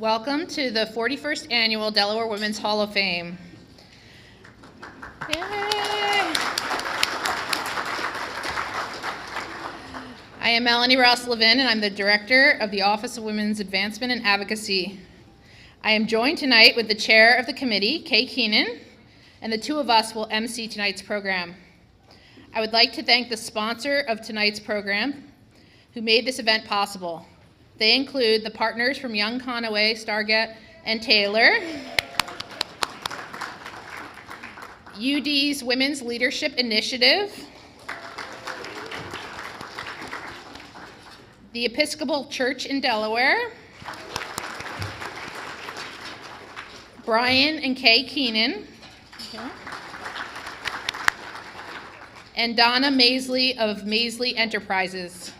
Welcome to the 41st Annual Delaware Women's Hall of Fame. Yay! I am Melanie Ross-Levin, and I'm the Director of the Office of Women's Advancement and Advocacy. I am joined tonight with the Chair of the Committee, Kay Keenan, and the two of us will MC tonight's program. I would like to thank the sponsor of tonight's program who made this event possible. They include the partners from Young Conaway, Stargate, and Taylor, UD's Women's Leadership Initiative, the Episcopal Church in Delaware, Brian and Kay Keenan, and Donna Maisley of Maisley Enterprises.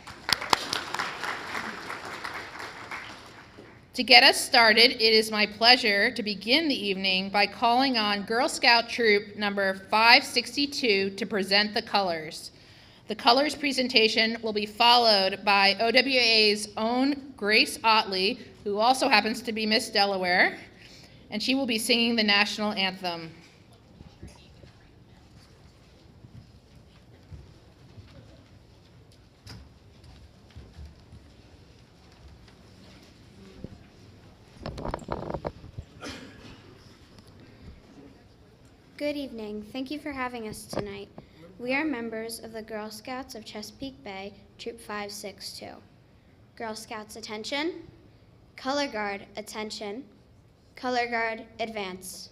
To get us started, it is my pleasure to begin the evening by calling on Girl Scout Troop number 562 to present the colors. The colors presentation will be followed by OWA's own Grace Otley, who also happens to be Miss Delaware, and she will be singing the national anthem. Good evening. Thank you for having us tonight. We are members of the Girl Scouts of Chesapeake Bay, Troop 562. Girl Scouts, attention. Color Guard, attention. Color Guard, advance.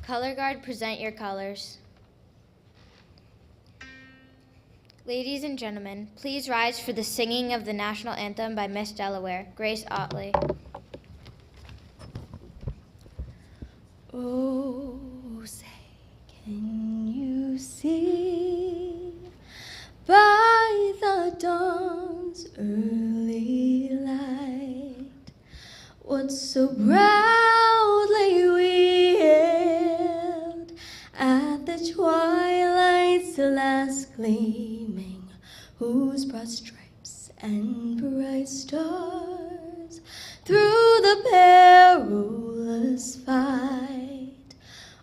Color Guard, present your colors. Ladies and gentlemen, please rise for the singing of the national anthem by Miss Delaware, Grace Otley. Oh, say, can you see by the dawn's early light what so proudly we hailed at the twilight's last gleaming, whose broad stripes and bright stars through the perilous fight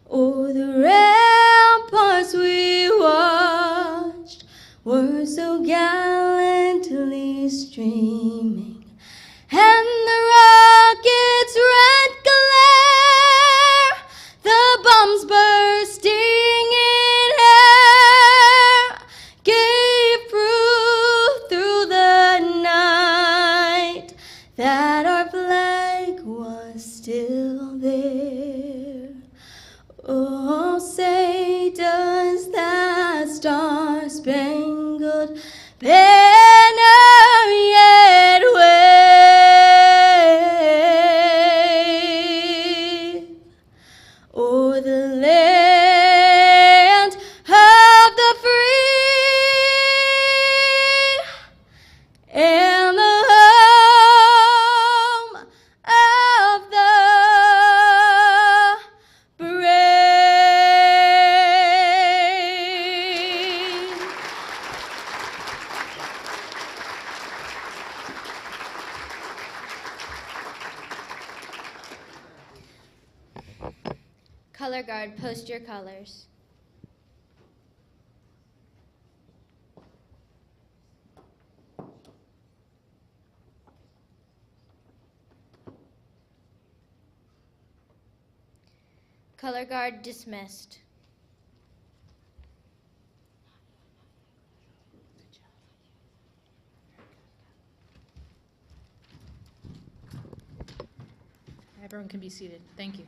o'er the ramparts we watched were so gallantly streaming, and the rocket's red glare, the bombs bursting in air, gave proof through the night that our flag was still there. Oh, say, does that star-spangled banner yet wave o'er the land of the free and the home of the brave? Color Guard, post your colors. Color Guard, dismissed. Everyone can be seated. Thank you.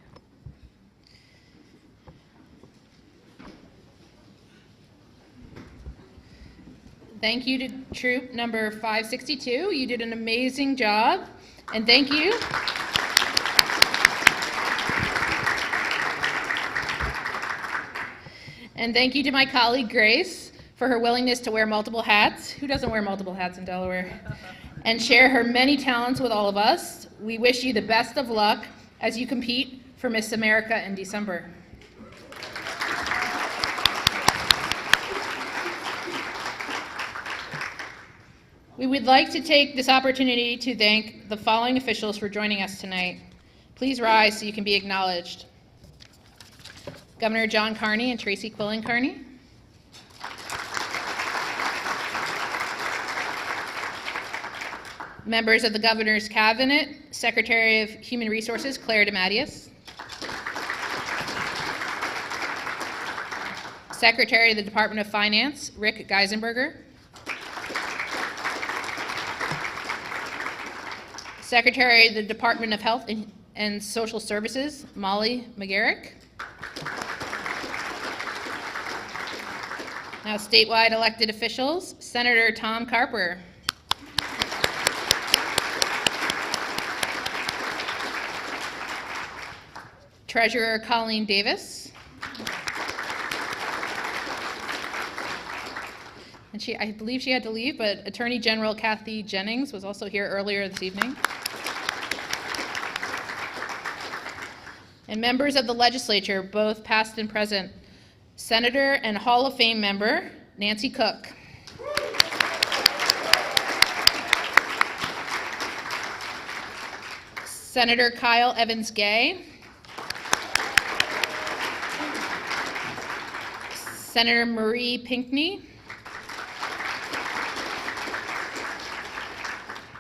Thank you to Troop number 562. You did an amazing job, and thank you. And thank you to my colleague Grace for her willingness to wear multiple hats. Who doesn't wear multiple hats in Delaware? And share her many talents with all of us. We wish you the best of luck as you compete for Miss America in December. We would like to take this opportunity to thank the following officials for joining us tonight. Please rise so you can be acknowledged. Governor John Carney and Tracy Quillen Carney. Members of the Governor's Cabinet, Secretary of Human Resources Claire DeMattias. Secretary of the Department of Finance Rick Geisenberger. Secretary of the Department of Health and Social Services, Molly McGarrick. Now, statewide elected officials, Senator Tom Carper. Treasurer Colleen Davis. And I believe she had to leave, but Attorney General Kathy Jennings was also here earlier this evening. And members of the legislature, both past and present, Senator and Hall of Fame member Nancy Cook. Senator Kyle Evans Gay. Senator Marie Pinckney.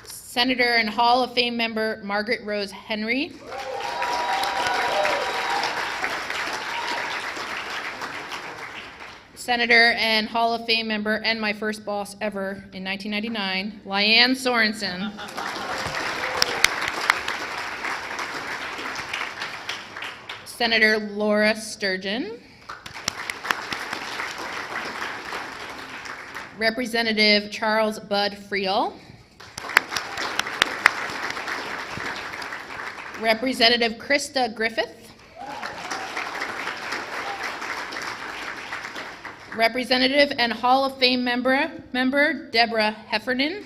Senator and Hall of Fame member Margaret Rose Henry. Senator and Hall of Fame member and my first boss ever in 1999, Lyanne Sorensen. Senator Laura Sturgeon. Representative Charles Bud Friel. Representative Krista Griffith. Representative and Hall of Fame member Deborah Heffernan.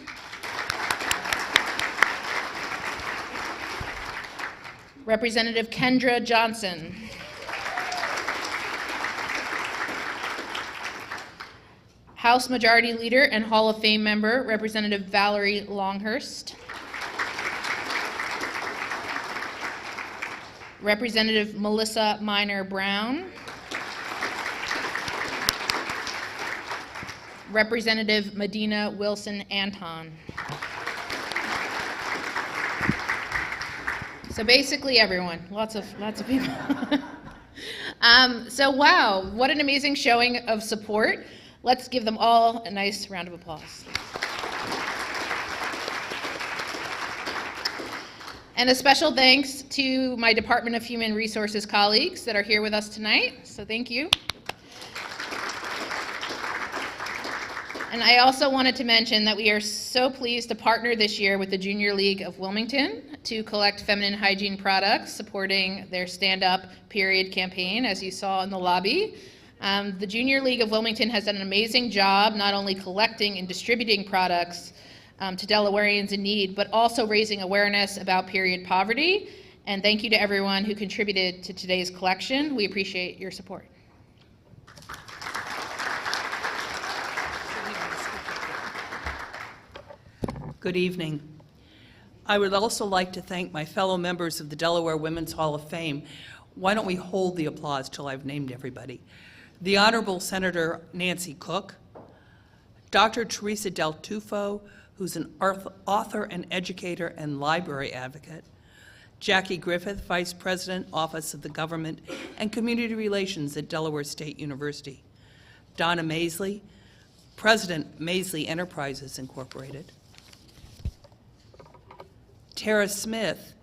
Representative Kendra Johnson. House Majority Leader and Hall of Fame member Representative Valerie Longhurst. Representative Melissa Minor Brown. Representative Medina Wilson Anton. So basically everyone, lots of people. So wow, what an amazing showing of support. Let's give them all a nice round of applause. And a special thanks to my Department of Human Resources colleagues that are here with us tonight, so thank you. And I also wanted to mention that we are so pleased to partner this year with the Junior League of Wilmington to collect feminine hygiene products, supporting their Stand Up Period campaign, as you saw in the lobby. The Junior League of Wilmington has done an amazing job not only collecting and distributing products to Delawareans in need, but also raising awareness about period poverty. And thank you to everyone who contributed to today's collection. We appreciate your support. Good evening. I would also like to thank my fellow members of the Delaware Women's Hall of Fame. Why don't we hold the applause till I've named everybody? The Honorable Senator Nancy Cook, Dr. Teresa Del Tufo, who's an author and educator and library advocate, Jackie Griffith, Vice President, Office of the Government and Community Relations at Delaware State University, Donna Maisley, President, Maisley Enterprises, Incorporated, Tara Smith,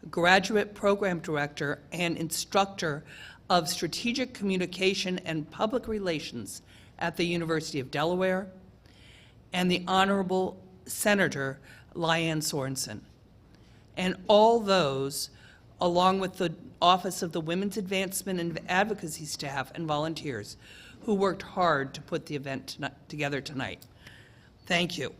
Graduate Program Director and Instructor of Strategic Communication and Public Relations at the University of Delaware, and the Honorable Senator Lyanne Sorensen. And all those, along with the Office of the Women's Advancement and Advocacy staff and volunteers, who worked hard to put the event together tonight. Thank you.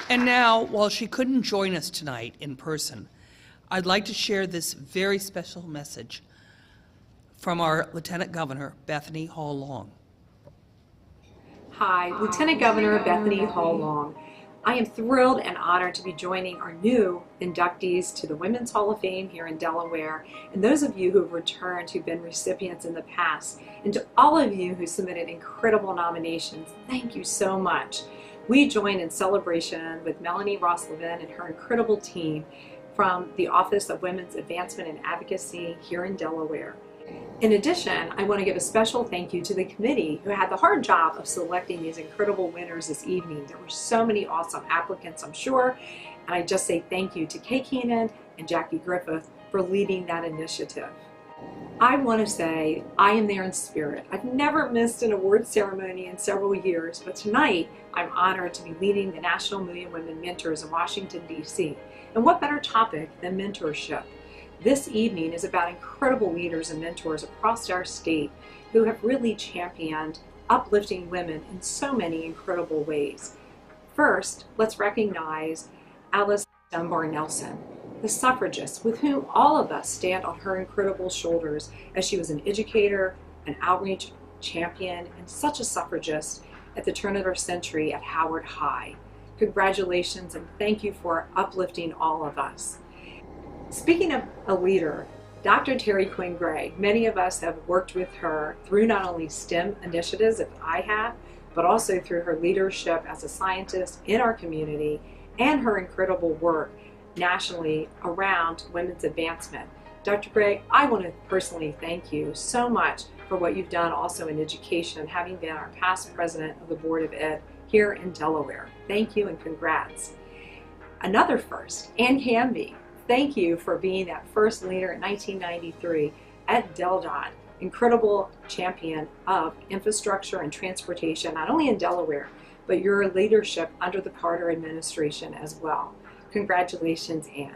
And now, while she couldn't join us tonight in person, I'd like to share this very special message from our Lieutenant Governor, Bethany Hall Long. Hi, Lieutenant Governor Bethany Hall Long. I am thrilled and honored to be joining our new inductees to the Women's Hall of Fame here in Delaware, and those of you who have returned who've been recipients in the past, and to all of you who submitted incredible nominations, thank you so much. We join in celebration with Melanie Ross-Levin and her incredible team from the Office of Women's Advancement and Advocacy here in Delaware. In addition, I want to give a special thank you to the committee who had the hard job of selecting these incredible winners this evening. There were so many awesome applicants, I'm sure, and I just say thank you to Kay Keenan and Jackie Griffith for leading that initiative. I want to say I am there in spirit. I've never missed an award ceremony in several years, but tonight I'm honored to be leading the National Million Women Mentors in Washington, D.C. And what better topic than mentorship? This evening is about incredible leaders and mentors across our state who have really championed uplifting women in so many incredible ways. First, let's recognize Alice Dunbar Nelson, the suffragist with whom all of us stand on her incredible shoulders, as she was an educator, an outreach champion, and such a suffragist at the turn of our century at Howard High. Congratulations and thank you for uplifting all of us. Speaking of a leader, Dr. Terry Quinn Gray, many of us have worked with her through not only STEM initiatives that I have, but also through her leadership as a scientist in our community and her incredible work nationally around women's advancement. Dr. Gray, I want to personally thank you so much for what you've done also in education, having been our past president of the Board of Ed here in Delaware. Thank you and congrats. Another first, Ann Hamby. Thank you for being that first leader in 1993 at DelDOT, incredible champion of infrastructure and transportation, not only in Delaware, but your leadership under the Carter administration as well. Congratulations, Ann.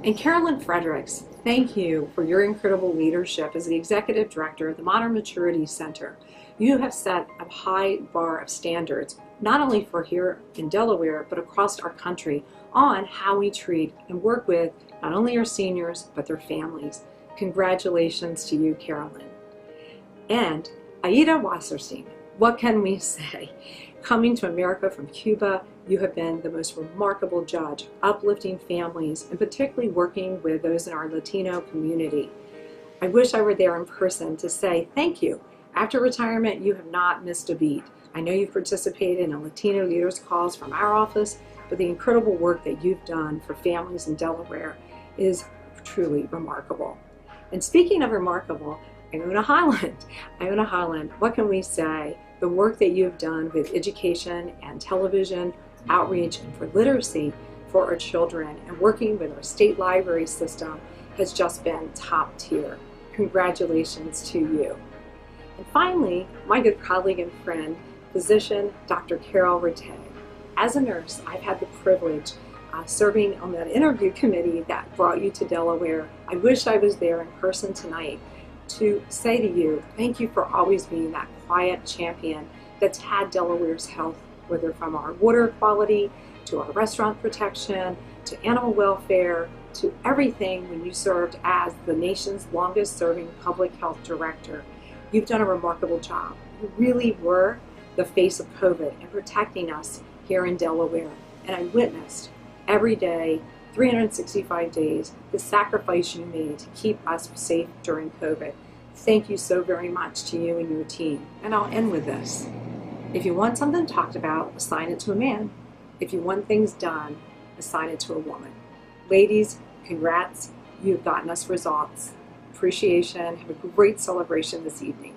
And Carolyn Fredericks, thank you for your incredible leadership as the Executive Director of the Modern Maturity Center. You have set a high bar of standards, not only for here in Delaware, but across our country, on how we treat and work with not only our seniors, but their families. Congratulations to you, Carolyn. And Aida Wasserstein, what can we say? Coming to America from Cuba, you have been the most remarkable judge, uplifting families, and particularly working with those in our Latino community. I wish I were there in person to say thank you. After retirement, you have not missed a beat. I know you've participated in a Latino Leaders Cause from our office, but the incredible work that you've done for families in Delaware is truly remarkable. And speaking of remarkable, Iona Holland, what can we say? The work that you have done with education and television, outreach, and for literacy for our children, and working with our state library system has just been top tier. Congratulations to you. And finally, my good colleague and friend, physician Dr. Carol Rattay. As a nurse, I've had the privilege serving on that interview committee that brought you to Delaware. I wish I was there in person tonight to say to you, thank you for always being that quiet champion that's had Delaware's health, whether from our water quality, to our restaurant protection, to animal welfare, to everything when you served as the nation's longest serving public health director. You've done a remarkable job. You really were the face of COVID and protecting us here in Delaware. And I witnessed every day, 365 days, the sacrifice you made to keep us safe during COVID. Thank you so very much to you and your team. And I'll end with this. If you want something talked about, assign it to a man. If you want things done, assign it to a woman. Ladies, congrats. You've gotten us results. Appreciation. Have a great celebration this evening.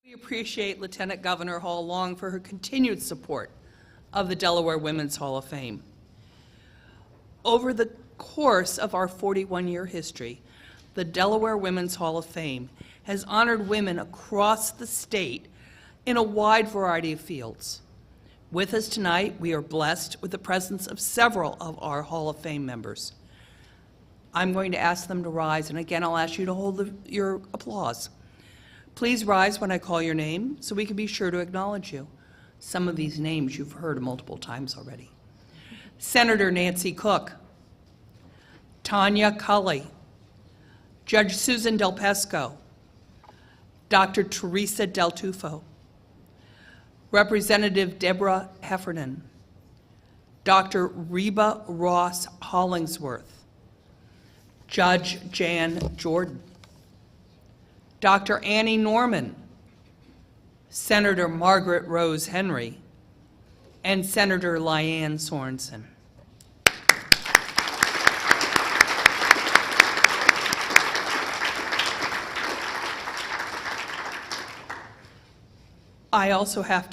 We appreciate Lieutenant Governor Hall Long for her continued support of the Delaware Women's Hall of Fame. Over the course of our 41-year history, the Delaware Women's Hall of Fame has honored women across the state in a wide variety of fields. With us tonight, we are blessed with the presence of several of our Hall of Fame members. I'm going to ask them to rise, and again, I'll ask you to hold your applause. Please rise when I call your name so we can be sure to acknowledge you. Some of these names you've heard multiple times already. Senator Nancy Cook, Tanya Cully, Judge Susan Del Pesco, Dr. Teresa Del Tufo, Representative Deborah Heffernan, Dr. Reba Ross Hollingsworth, Judge Jan Jordan, Dr. Annie Norman, Senator Margaret Rose Henry, and Senator Lyanne Sorensen. I also have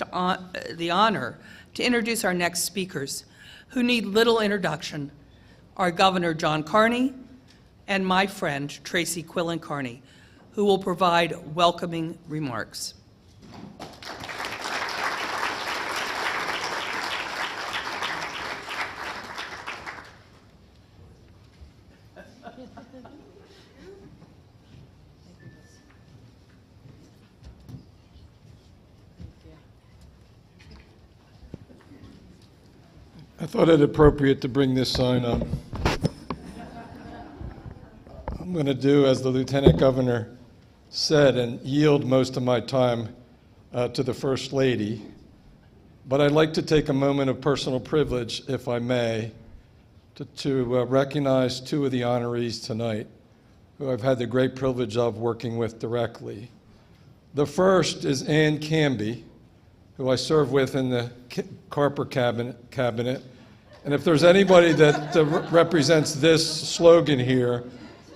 the honor to introduce our next speakers, who need little introduction, our Governor John Carney and my friend Tracy Quillen Carney, who will provide welcoming remarks. I thought it appropriate to bring this sign up. I'm going to do as the Lieutenant Governor said and yield most of my time to the First Lady. But I'd like to take a moment of personal privilege, if I may, to recognize two of the honorees tonight who I've had the great privilege of working with directly. The first is Ann Canby, who I serve with in the Carper cabinet. And if there's anybody that represents this slogan here,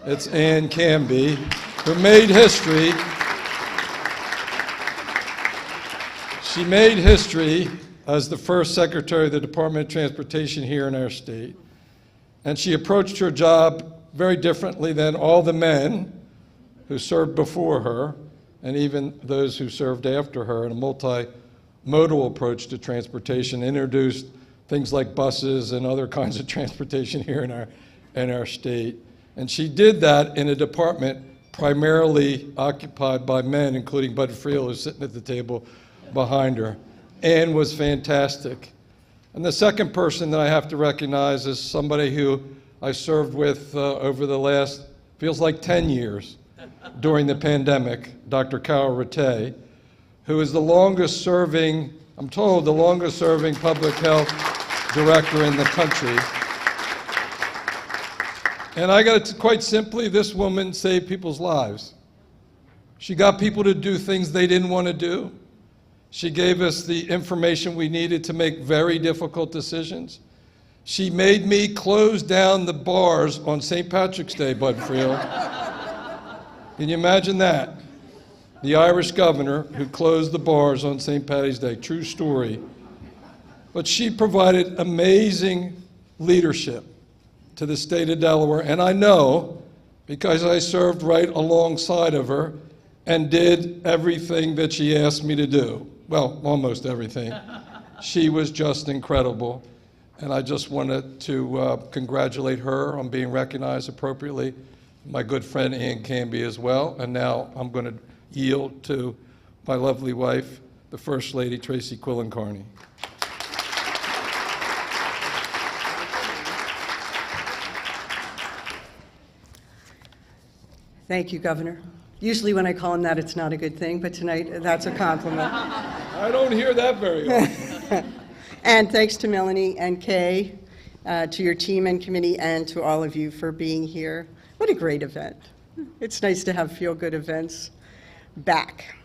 it's Ann Canby, who made history. She made history as the first Secretary of the Department of Transportation here in our state. And she approached her job very differently than all the men who served before her, and even those who served after her, in a multimodal approach to transportation, introduced things like buses and other kinds of transportation here in our state. And she did that in a department primarily occupied by men, including Bud Friel, who's sitting at the table behind her. Ann was fantastic. And the second person that I have to recognize is somebody who I served with over the last, feels like 10 years during the pandemic, Dr. Carol Rattay, who is the longest serving, I'm told, the longest serving public health director in the country. And I got to, quite simply, this woman saved people's lives. She got people to do things they didn't want to do. She gave us the information we needed to make very difficult decisions. She made me close down the bars on St. Patrick's Day, Bud Friel. Can you imagine that? The Irish governor who closed the bars on St. Paddy's Day, true story. But she provided amazing leadership to the state of Delaware, and I know, because I served right alongside of her and did everything that she asked me to do. Well, almost everything. She was just incredible, and I just wanted to congratulate her on being recognized appropriately, my good friend Ann Canby as well, and now I'm going to yield to my lovely wife, the First Lady, Tracy Quillen Carney. Thank you, Governor. Usually when I call him that, it's not a good thing, but tonight, that's a compliment. I don't hear that very often. And thanks to Melanie and Kay, to your team and committee, and to all of you for being here. What a great event. It's nice to have feel-good events back.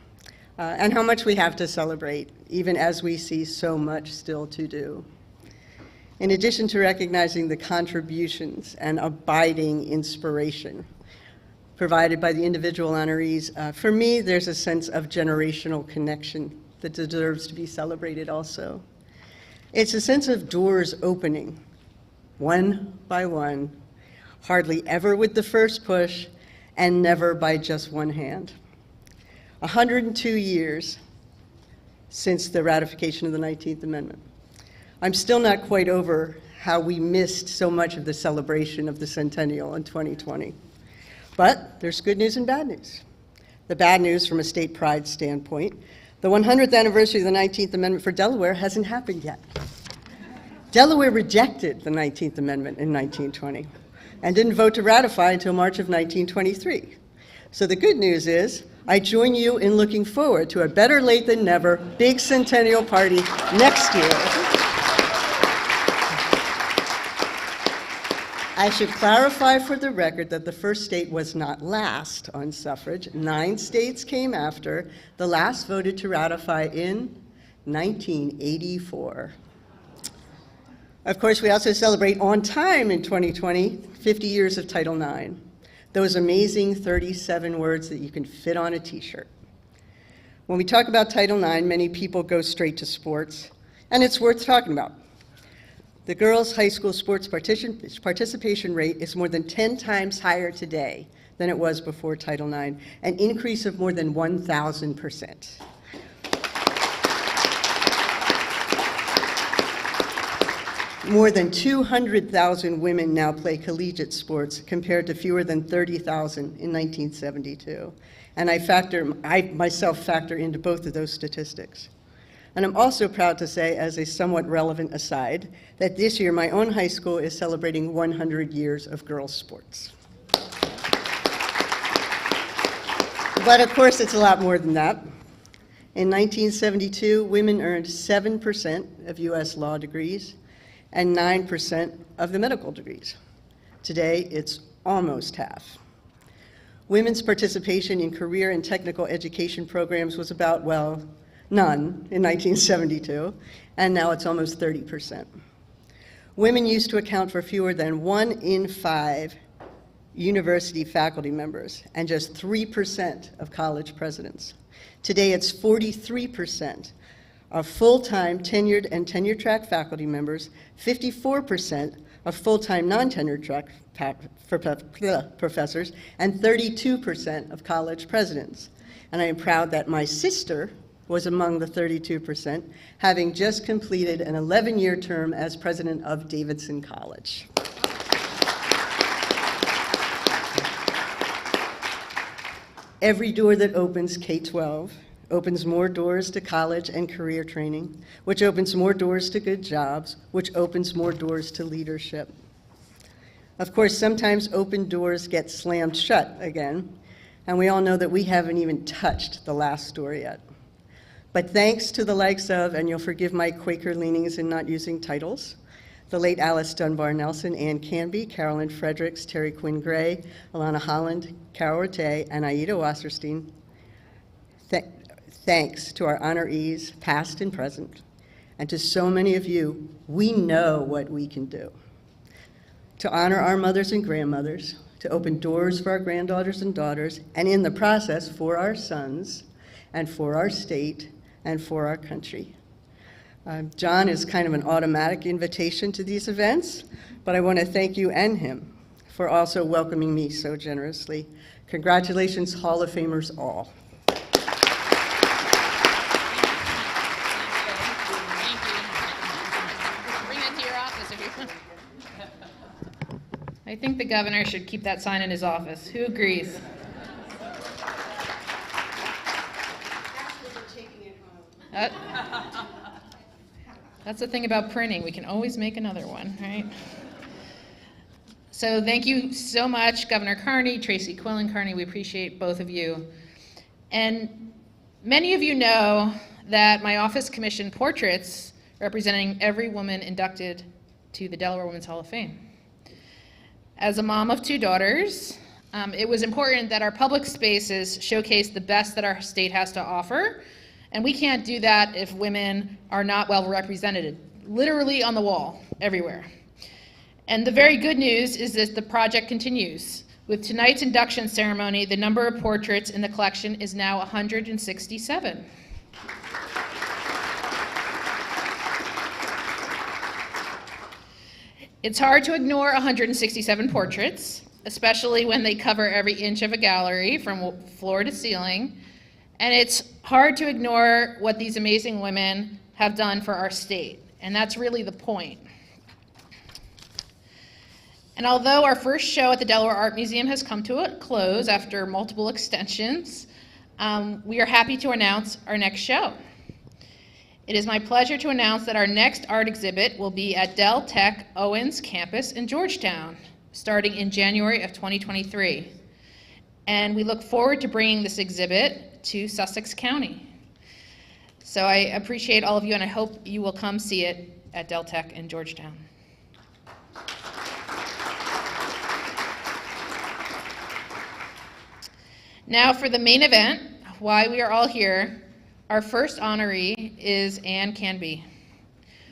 And how much we have to celebrate, even as we see so much still to do. In addition to recognizing the contributions and abiding inspiration provided by the individual honorees, for me, there's a sense of generational connection that deserves to be celebrated also. It's a sense of doors opening, one by one, hardly ever with the first push, and never by just one hand. 102 years since the ratification of the 19th Amendment. I'm still not quite over how we missed so much of the celebration of the centennial in 2020. But there's good news and bad news. The bad news from a state pride standpoint, the 100th anniversary of the 19th Amendment for Delaware hasn't happened yet. Delaware rejected the 19th Amendment in 1920 and didn't vote to ratify until March of 1923. So the good news is, I join you in looking forward to a better late than never big centennial party next year. I should clarify for the record that the first state was not last on suffrage. 9 states came after. The last voted to ratify in 1984. Of course, we also celebrate on time in 2020, 50 years of Title IX. Those amazing 37 words that you can fit on a t-shirt. When we talk about Title IX, many people go straight to sports, and it's worth talking about. The girls' high school sports participation rate is more than 10 times higher today than it was before Title IX, an increase of more than 1,000%. More than 200,000 women now play collegiate sports compared to fewer than 30,000 in 1972. And I myself factor into both of those statistics. And I'm also proud to say, as a somewhat relevant aside, that this year my own high school is celebrating 100 years of girls' sports. But of course, it's a lot more than that. In 1972, women earned 7% of US law degrees and 9% of the medical degrees. Today, it's almost half. Women's participation in career and technical education programs was about, well, none in 1972, and now it's almost 30%. Women used to account for fewer than 1 in 5 university faculty members and just 3% of college presidents. Today, it's 43% of full-time tenured and tenure-track faculty members, 54% of full-time non-tenured track professors, and 32% of college presidents. And I am proud that my sister was among the 32%, having just completed an 11-year term as president of Davidson College. Every door that opens K-12 opens more doors to college and career training, which opens more doors to good jobs, which opens more doors to leadership. Of course, sometimes open doors get slammed shut again, and we all know that we haven't even touched the last door yet. But thanks to the likes of, and you'll forgive my Quaker leanings in not using titles, the late Alice Dunbar Nelson, Ann Canby, Carolyn Fredericks, Terry Quinn Gray, Alana Holland, Carol Rattay, and Aida Wasserstein, thanks to our honorees, past and present, and to so many of you, we know what we can do. To honor our mothers and grandmothers, to open doors for our granddaughters and daughters, and in the process for our sons, and for our state, and for our country. John is kind of an automatic invitation to these events, but I want to thank you and him for also welcoming me so generously. Congratulations, Hall of Famers all. I think the governor should keep that sign in his office. Who agrees? That's the thing about printing. We can always make another one, right? So thank you so much, Governor Carney, Tracy Quillen Carney. We appreciate both of you. And many of you know that my office commissioned portraits representing every woman inducted to the Delaware Women's Hall of Fame. As a mom of 2 daughters, it was important that our public spaces showcase the best that our state has to offer, and we can't do that if women are not well represented, literally on the wall, everywhere. And the very good news is that the project continues. With tonight's induction ceremony, the number of portraits in the collection is now 167. It's hard to ignore 167 portraits, especially when they cover every inch of a gallery from floor to ceiling, And it's hard to ignore what these amazing women have done for our state, and that's really the point. And although our first show at the Delaware Art Museum has come to a close after multiple extensions, we are happy to announce our next show. It is my pleasure to announce that our next art exhibit will be at Del Tech Owens campus in Georgetown, starting in January of 2023. And we look forward to bringing this exhibit to Sussex County. So I appreciate all of you, and I hope you will come see it at Del Tech in Georgetown. Now for the main event, why we are all here. Our first honoree is Ann Canby,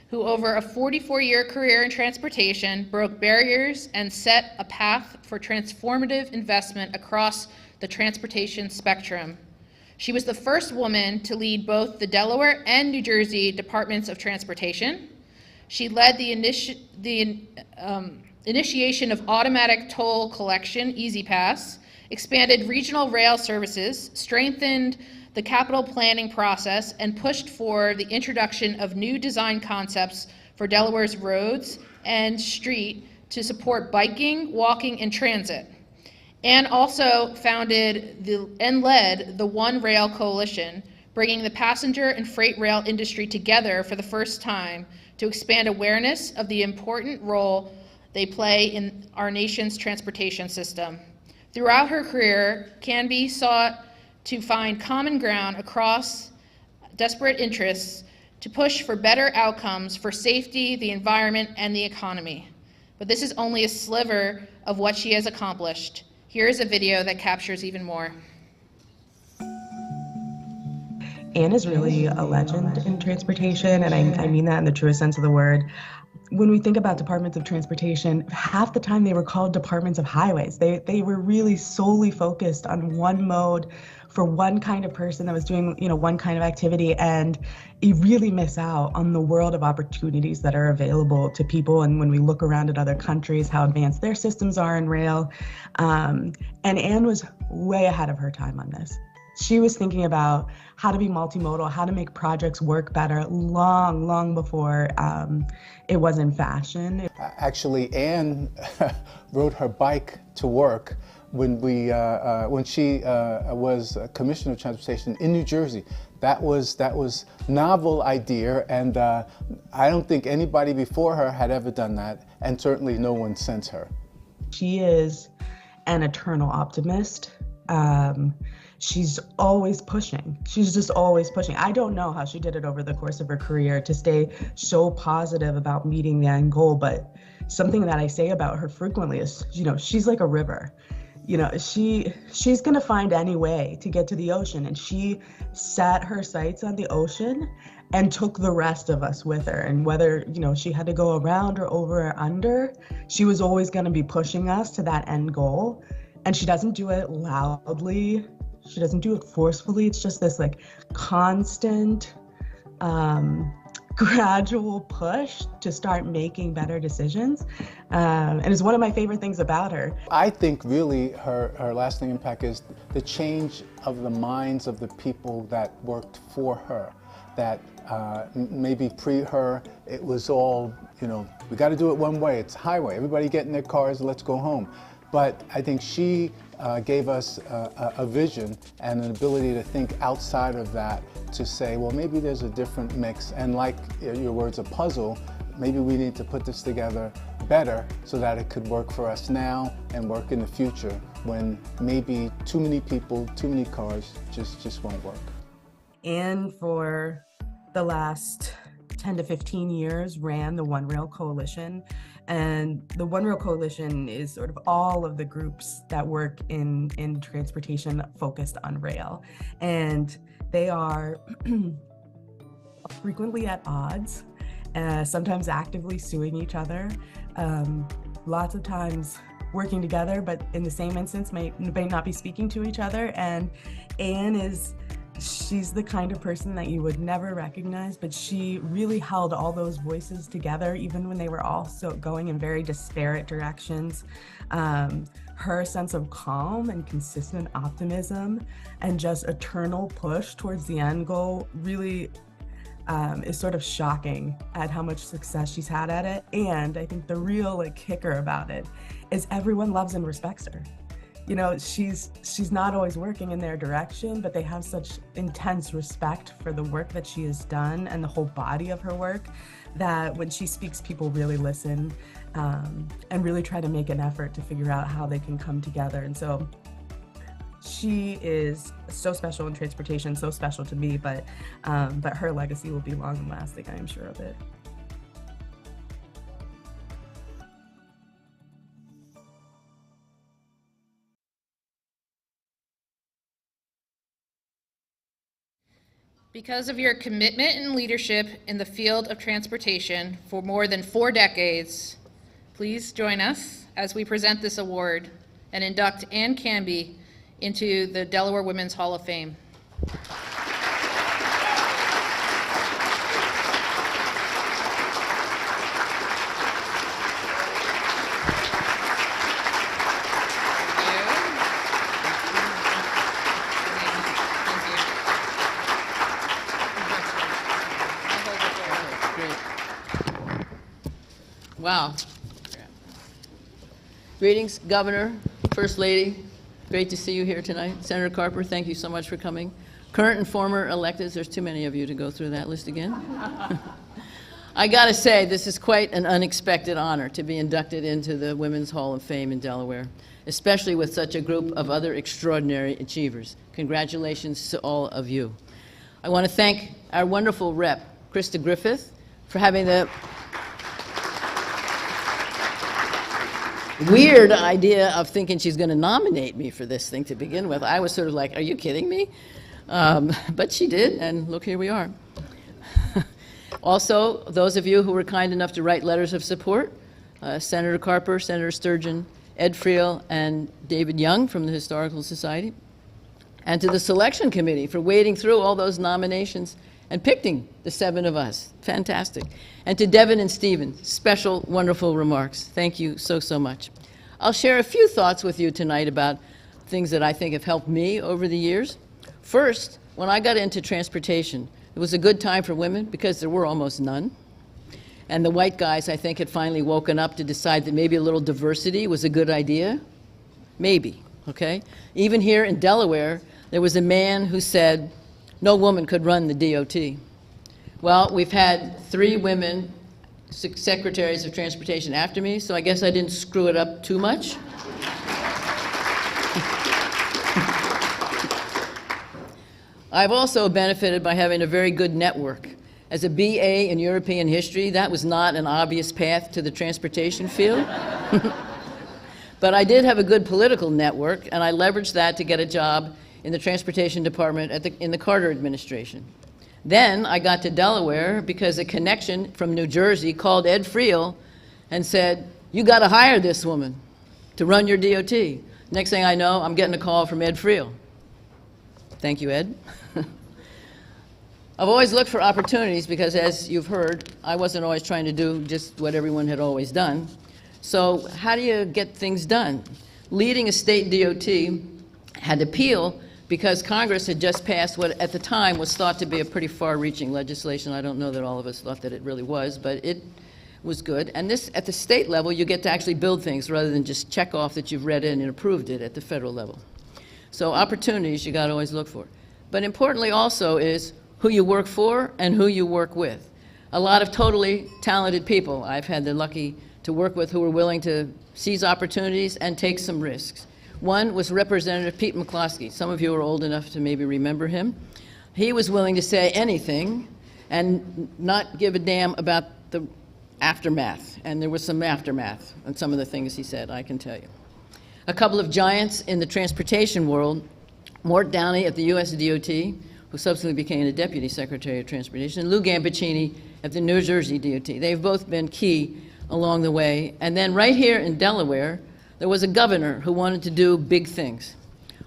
who over a 44-year career in transportation broke barriers and set a path for transformative investment across the transportation spectrum. She was the first woman to lead both the Delaware and New Jersey Departments of Transportation. She led the initiation of automatic toll collection, Easy Pass, expanded regional rail services, strengthened the capital planning process, and pushed for the introduction of new design concepts for Delaware's roads and street to support biking, walking, and transit. And also founded and led the One Rail Coalition, bringing the passenger and freight rail industry together for the first time to expand awareness of the important role they play in our nation's transportation system. Throughout her career, Canby sought to find common ground across disparate interests to push for better outcomes for safety, the environment, and the economy. But this is only a sliver of what she has accomplished. Here is a video that captures even more. Anne is really a legend in transportation, and I mean that in the truest sense of the word. When we think about departments of transportation, half the time they were called departments of highways. They were really solely focused on one mode for one kind of person that was doing, one kind of activity, and you really miss out on the world of opportunities that are available to people. And when we look around at other countries, how advanced their systems are in rail, and Anne was way ahead of her time on this. She was thinking about how to be multimodal, how to make projects work better long before it was in fashion. Actually, Anne rode her bike to work when she was Commissioner of Transportation in New Jersey. That was novel idea, and I don't think anybody before her had ever done that, and certainly no one since her. She is an eternal optimist. She's always pushing. She's just always pushing. I don't know how she did it over the course of her career to stay so positive about meeting the end goal, but something that I say about her frequently is, she's like a river. She's gonna find any way to get to the ocean, and she set her sights on the ocean and took the rest of us with her. And whether, she had to go around or over or under, she was always gonna be pushing us to that end goal. And she doesn't do it loudly. She doesn't do it forcefully. It's just this constant, gradual push to start making better decisions. And it's one of my favorite things about her. I think really her lasting impact is the change of the minds of the people that worked for her. That maybe pre-her, it was all, we got to do it one way. It's highway. Everybody get in their cars, let's go home. But I think she gave us a vision and an ability to think outside of that, to say, well, maybe there's a different mix, and like your words, a puzzle, maybe we need to put this together better so that it could work for us now and work in the future when maybe too many people, too many cars just won't work. And for the last 10 to 15 years ran the One Rail Coalition. And the One Rail Coalition is sort of all of the groups that work in transportation focused on rail. And they are frequently at odds, sometimes actively suing each other, lots of times working together, but in the same instance may not be speaking to each other. And Anne she's the kind of person that you would never recognize, but she really held all those voices together, even when they were all going in very disparate directions. her sense of calm and consistent optimism and just eternal push towards the end goal really is sort of shocking at how much success she's had at it. And I think the real kicker about it is everyone loves and respects her. You know, she's not always working in their direction, but they have such intense respect for the work that she has done and the whole body of her work that when she speaks, people really listen and really try to make an effort to figure out how they can come together. And so she is so special in transportation, so special to me, but her legacy will be long and lasting, I am sure of it. Because of your commitment and leadership in the field of transportation for more than 4 decades, please join us as we present this award and induct Ann Canby into the Delaware Women's Hall of Fame. Wow. Greetings, Governor, First Lady. Great to see you here tonight. Senator Carper, thank you so much for coming. Current and former electeds, there's too many of you to go through that list again. I gotta say, this is quite an unexpected honor to be inducted into the Women's Hall of Fame in Delaware, especially with such a group of other extraordinary achievers. Congratulations to all of you. I want to thank our wonderful rep, Krista Griffith, for having the weird idea of thinking she's going to nominate me for this thing to begin with. I was sort of like, are you kidding me? But she did, and look, here we are. Also, those of you who were kind enough to write letters of support, Senator Carper, Senator Sturgeon, Ed Friel, and David Young from the Historical Society, and to the selection committee for wading through all those nominations and picking the 7 of us. Fantastic. And to Devin and Stephen, special, wonderful remarks. Thank you so, so much. I'll share a few thoughts with you tonight about things that I think have helped me over the years. First, when I got into transportation, it was a good time for women because there were almost none. And the white guys, I think, had finally woken up to decide that maybe a little diversity was a good idea. Maybe, okay? Even here in Delaware, there was a man who said, no woman could run the DOT. Well, we've had 3 women secretaries of transportation after me, so I guess I didn't screw it up too much. I've also benefited by having a very good network. As a BA in European history, that was not an obvious path to the transportation field. But I did have a good political network, and I leveraged that to get a job in the transportation department in the Carter administration. Then I got to Delaware because a connection from New Jersey called Ed Friel and said, you got to hire this woman to run your DOT. Next thing I know, I'm getting a call from Ed Friel. Thank you, Ed. I've always looked for opportunities because, as you've heard, I wasn't always trying to do just what everyone had always done. So how do you get things done? Leading a state DOT had appeal because Congress had just passed what at the time was thought to be a pretty far-reaching legislation. I don't know that all of us thought that it really was, but it was good. And this, at the state level, you get to actually build things rather than just check off that you've read it and approved it at the federal level. So opportunities you got to always look for. But importantly also is who you work for and who you work with. A lot of totally talented people I've had the lucky to work with who were willing to seize opportunities and take some risks. One was Representative Pete McCloskey. Some of you are old enough to maybe remember him. He was willing to say anything and not give a damn about the aftermath. And there was some aftermath on some of the things he said, I can tell you. A couple of giants in the transportation world, Mort Downey at the US DOT, who subsequently became the Deputy Secretary of Transportation, and Lou Gambaccini at the New Jersey DOT. They've both been key along the way. And then right here in Delaware, there was a governor who wanted to do big things.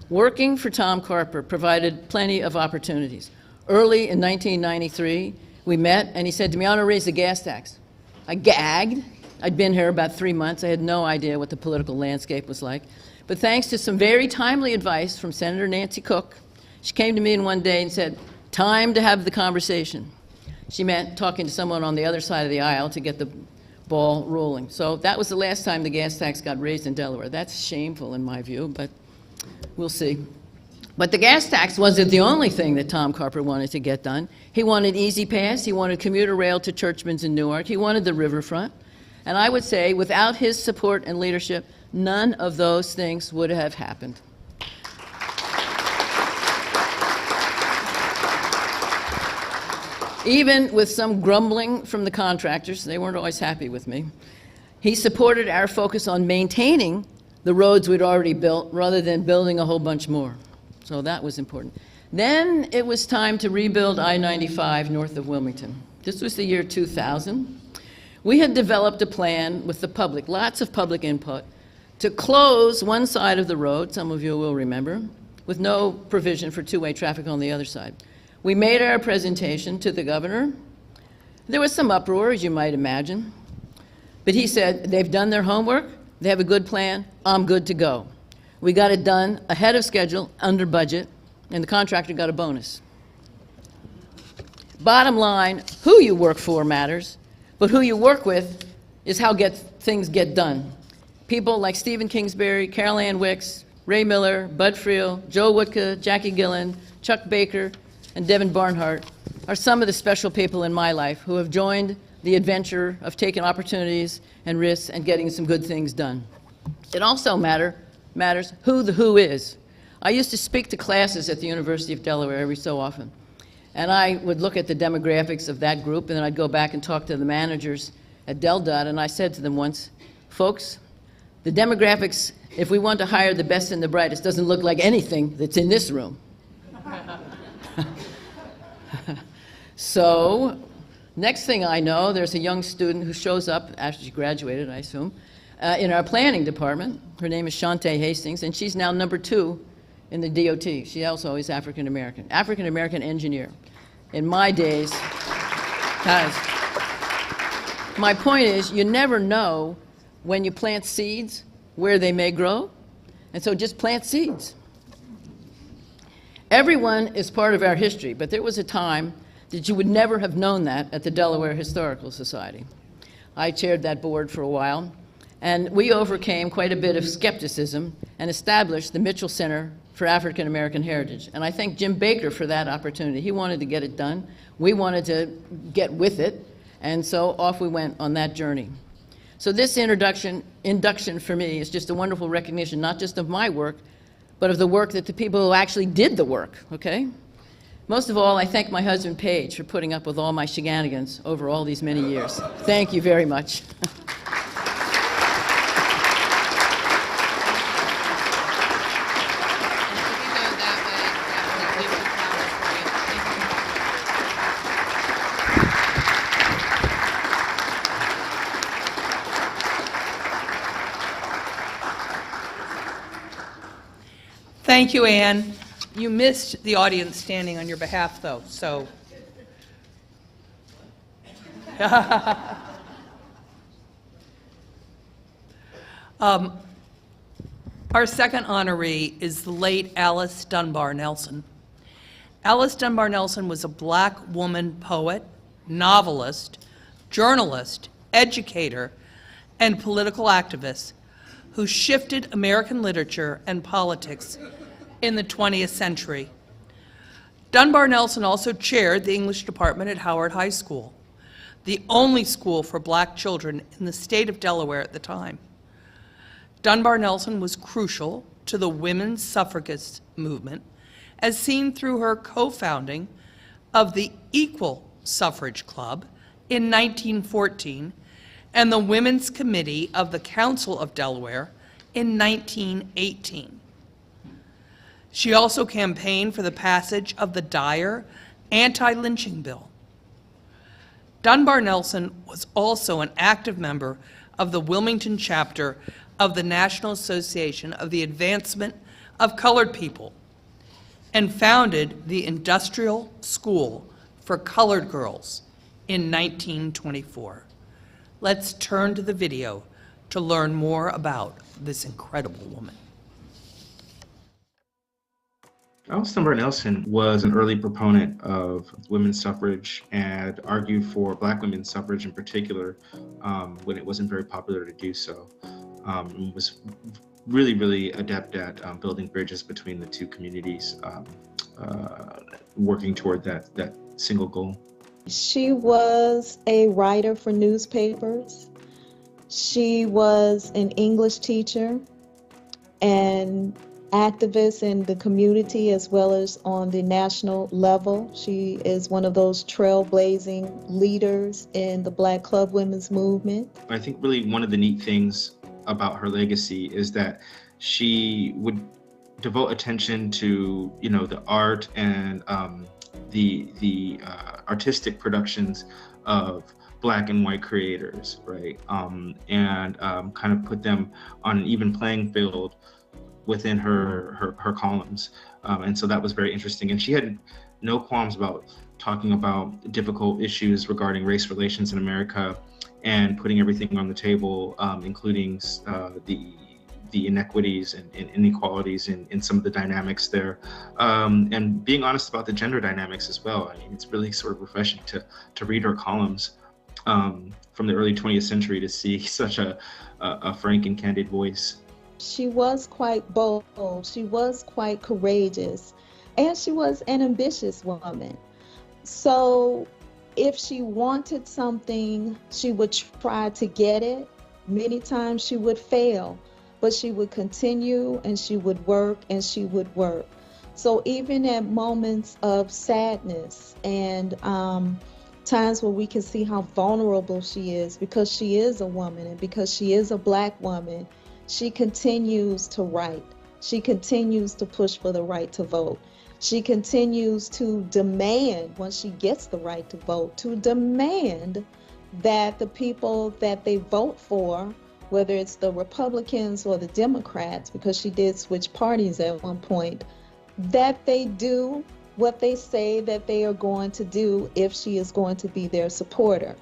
Working for Tom Carper provided plenty of opportunities. Early in 1993, we met, and he said to me, I want to raise the gas tax. I gagged. I'd been here about 3 months. I had no idea what the political landscape was like. But thanks to some very timely advice from Senator Nancy Cook, she came to me in one day and said, time to have the conversation. She meant talking to someone on the other side of the aisle to get the ball rolling. So that was the last time the gas tax got raised in Delaware. That's shameful in my view, but we'll see. But the gas tax wasn't the only thing that Tom Carper wanted to get done. He wanted Easy Pass, he wanted commuter rail to Churchman's in Newark, he wanted the riverfront. And I would say, without his support and leadership, none of those things would have happened. Even with some grumbling from the contractors, they weren't always happy with me, he supported our focus on maintaining the roads we'd already built rather than building a whole bunch more. So that was important. Then it was time to rebuild I-95 north of Wilmington. This was the year 2000. We had developed a plan with the public, lots of public input, to close one side of the road, some of you will remember, with no provision for two-way traffic on the other side. We made our presentation to the governor. There was some uproar, as you might imagine. But he said, they've done their homework, they have a good plan, I'm good to go. We got it done ahead of schedule, under budget, and the contractor got a bonus. Bottom line, who you work for matters, but who you work with is how things get done. People like Stephen Kingsbury, Carol Ann Wicks, Ray Miller, Bud Friel, Joe Woodka, Jackie Gillen, Chuck Baker, and Devin Barnhart are some of the special people in my life who have joined the adventure of taking opportunities and risks and getting some good things done. It also matters who the who is. I used to speak to classes at the University of Delaware every so often, and I would look at the demographics of that group, and then I'd go back and talk to the managers at DelDOT, and I said to them once, folks, the demographics, if we want to hire the best and the brightest, doesn't look like anything that's in this room. So, next thing I know, there's a young student who shows up after she graduated, I assume, in our planning department. Her name is Shantae Hastings, and she's now number 2 in the DOT. She also is African American engineer. In my days, guys, my point is, you never know when you plant seeds where they may grow, and so just plant seeds. Everyone is part of our history, but there was a time that you would never have known that at the Delaware Historical Society. I chaired that board for a while, and we overcame quite a bit of skepticism and established the Mitchell Center for African American Heritage. And I thank Jim Baker for that opportunity. He wanted to get it done. We wanted to get with it, and so off we went on that journey. So this induction for me is just a wonderful recognition, not just of my work, but of the work that the people who actually did the work, okay? Most of all, I thank my husband, Paige, for putting up with all my shenanigans over all these many years. Thank you very much. Thank you, Anne. You missed the audience standing on your behalf, though, so. Our second honoree is the late Alice Dunbar Nelson. Alice Dunbar Nelson was a Black woman poet, novelist, journalist, educator, and political activist who shifted American literature and politics in the 20th century. Dunbar Nelson also chaired the English department at Howard High School, the only school for Black children in the state of Delaware at the time. Dunbar Nelson was crucial to the women's suffragist movement, as seen through her co-founding of the Equal Suffrage Club in 1914 and the Women's Committee of the Council of Delaware in 1918. She also campaigned for the passage of the Dyer anti-lynching bill. Dunbar Nelson was also an active member of the Wilmington chapter of the National Association of the Advancement of Colored People and founded the Industrial School for Colored Girls in 1924. Let's turn to the video to learn more about this incredible woman. Alice Dunbar Nelson was an early proponent of women's suffrage and argued for Black women's suffrage in particular when it wasn't very popular to do so. And was really, really adept at building bridges between the two communities, working toward that single goal. She was a writer for newspapers. She was an English teacher and activist in the community as well as on the national level. She is one of those trailblazing leaders in the Black Club Women's movement. I think really one of the neat things about her legacy is that she would devote attention to, the art and the artistic productions of Black and white creators, right? And kind of put them on an even playing field within her columns. And so that was very interesting. And she had no qualms about talking about difficult issues regarding race relations in America and putting everything on the table, including the inequities and inequalities in some of the dynamics there, and being honest about the gender dynamics as well. I mean, it's really sort of refreshing to read her columns from the early 20th century to see such a frank and candid voice. She was quite bold, she was quite courageous, and she was an ambitious woman. So if she wanted something, she would try to get it. Many times she would fail, but she would continue and she would work and she would work. So even at moments of sadness and times where we can see how vulnerable she is because she is a woman and because she is a Black woman, she continues to write. She continues to push for the right to vote. She continues to demand, once she gets the right to vote, to demand that the people that they vote for, whether it's the Republicans or the Democrats, because she did switch parties at one point, that they do what they say that they are going to do if she is going to be their supporter.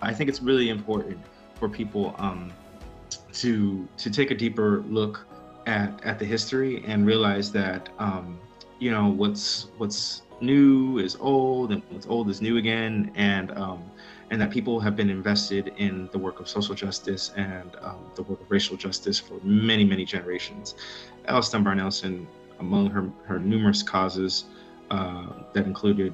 I think it's really important for people to take a deeper look at the history and realize that what's new is old and what's old is new again, and that people have been invested in the work of social justice and the work of racial justice for many, many generations. Alice Dunbar Nelson, among her numerous causes that included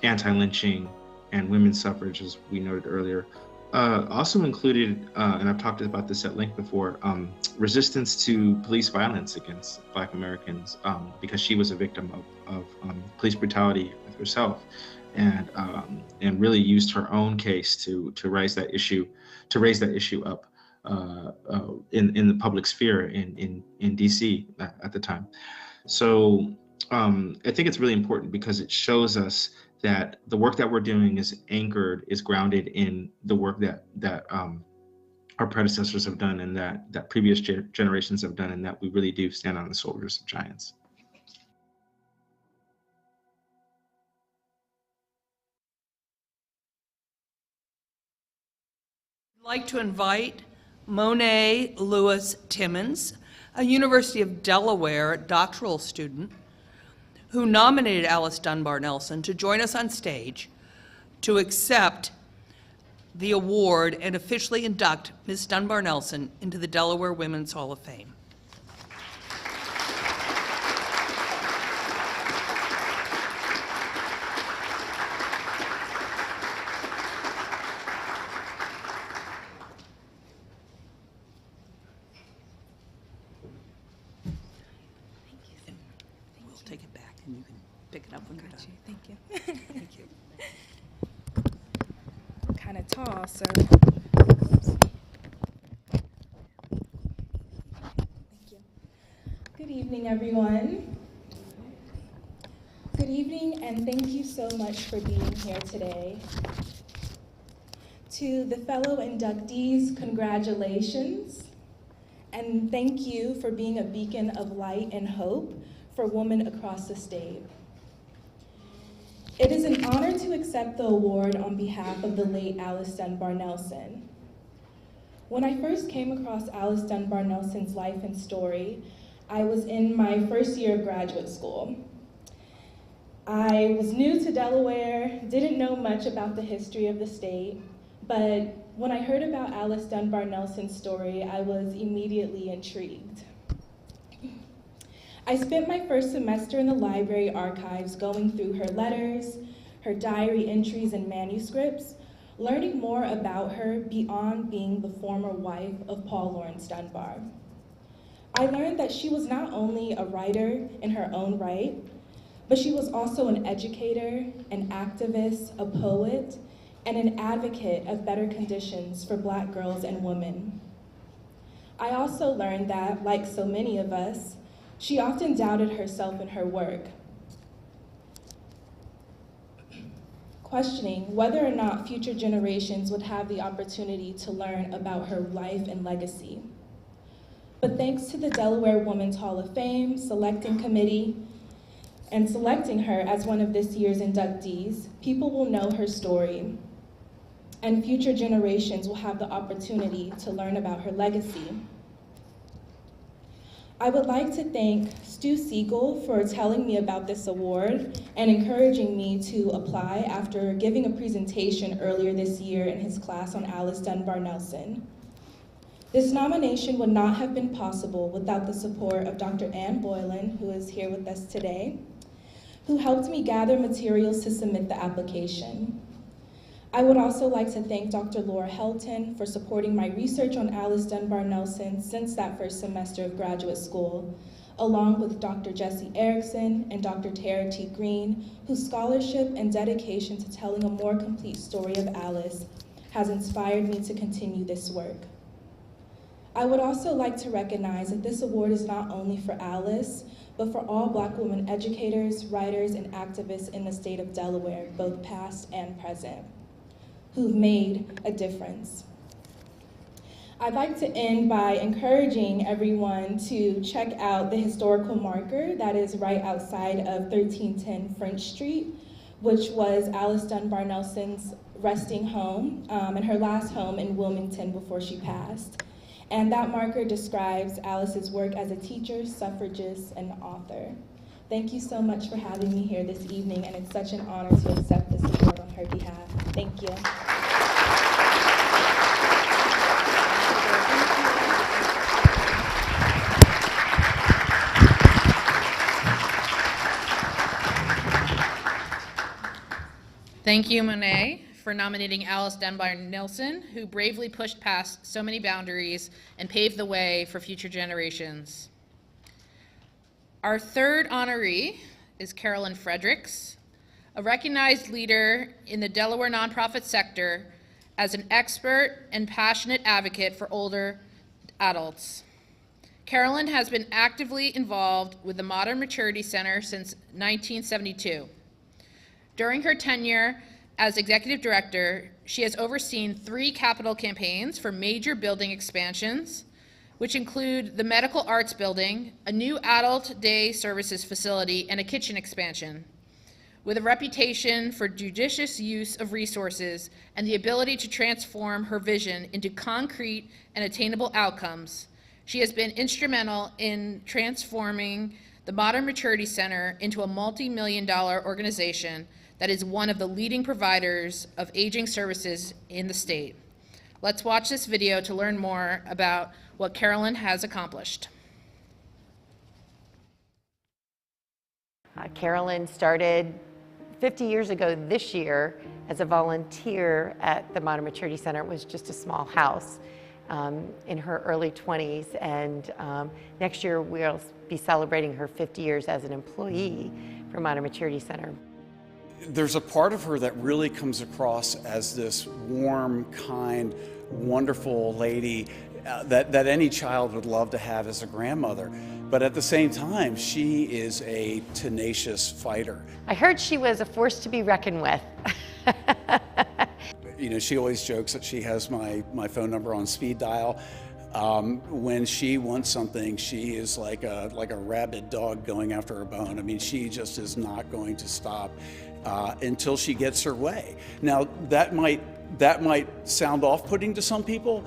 anti-lynching and women's suffrage, as we noted earlier, also included, and I've talked about this at length before, resistance to police violence against Black Americans, because she was a victim of police brutality herself, and really used her own case to raise that issue up in the public sphere in DC at the time. So I think it's really important because it shows us that the work that we're doing is grounded in the work that our predecessors have done and that previous generations have done, and that we really do stand on the shoulders of giants. I'd like to invite Monet Lewis Timmons, a University of Delaware doctoral student who nominated Alice Dunbar Nelson, to join us on stage to accept the award and officially induct Ms. Dunbar Nelson into the Delaware Women's Hall of Fame. We'll take it back and you can pick it up when you're done. Thank you. Thank you. I'm kind of tall, so. Thank you. Good evening, everyone. Good evening, and thank you so much for being here today. To the fellow inductees, congratulations, and thank you for being a beacon of light and hope for women across the state. It is an honor to accept the award on behalf of the late Alice Dunbar Nelson. When I first came across Alice Dunbar Nelson's life and story, I was in my first year of graduate school. I was new to Delaware, didn't know much about the history of the state, but when I heard about Alice Dunbar Nelson's story, I was immediately intrigued. I spent my first semester in the library archives going through her letters, her diary entries and manuscripts, learning more about her beyond being the former wife of Paul Laurence Dunbar. I learned that she was not only a writer in her own right, but she was also an educator, an activist, a poet, and an advocate of better conditions for Black girls and women. I also learned that, like so many of us, she often doubted herself in her work, questioning whether or not future generations would have the opportunity to learn about her life and legacy. But thanks to the Delaware Women's Hall of Fame selecting committee and selecting her as one of this year's inductees, people will know her story, and future generations will have the opportunity to learn about her legacy. I would like to thank Stu Siegel for telling me about this award and encouraging me to apply after giving a presentation earlier this year in his class on Alice Dunbar Nelson. This nomination would not have been possible without the support of Dr. Ann Boylan, who is here with us today, who helped me gather materials to submit the application. I would also like to thank Dr. Laura Helton for supporting my research on Alice Dunbar Nelson since that first semester of graduate school, along with Dr. Jesse Erickson and Dr. Tara T. Green, whose scholarship and dedication to telling a more complete story of Alice has inspired me to continue this work. I would also like to recognize that this award is not only for Alice, but for all Black women educators, writers, and activists in the state of Delaware, both past and present, who've made a difference. I'd like to end by encouraging everyone to check out the historical marker that is right outside of 1310 French Street, which was Alice Dunbar Nelson's resting home and her last home in Wilmington before she passed. And that marker describes Alice's work as a teacher, suffragist, and author. Thank you so much for having me here this evening, and it's such an honor to accept this award on her behalf. Thank you. Thank you, Monet, for nominating Alice Dunbar Nelson, who bravely pushed past so many boundaries and paved the way for future generations. Our third honoree is Carolyn Fredericks, a recognized leader in the Delaware nonprofit sector as an expert and passionate advocate for older adults. Carolyn has been actively involved with the Modern Maturity Center since 1972. During her tenure as executive director, she has overseen 3 capital campaigns for major building expansions, which include the Medical Arts Building, a new adult day services facility, and a kitchen expansion. With a reputation for judicious use of resources and the ability to transform her vision into concrete and attainable outcomes, she has been instrumental in transforming the Modern Maturity Center into a multi-million-dollar organization that is one of the leading providers of aging services in the state. Let's watch this video to learn more about what Carolyn has accomplished. Carolyn started 50 years ago this year as a volunteer at the Modern Maturity Center. It was just a small house in her early 20s, and next year we'll be celebrating her 50 years as an employee for Modern Maturity Center. There's a part of her that really comes across as this warm, kind, wonderful lady that any child would love to have as a grandmother. But at the same time, she is a tenacious fighter. I heard she was a force to be reckoned with. You know, she always jokes that she has my phone number on speed dial. When she wants something, she is like a rabid dog going after a bone. I mean, she just is not going to stop until she gets her way. Now, that might sound off-putting to some people,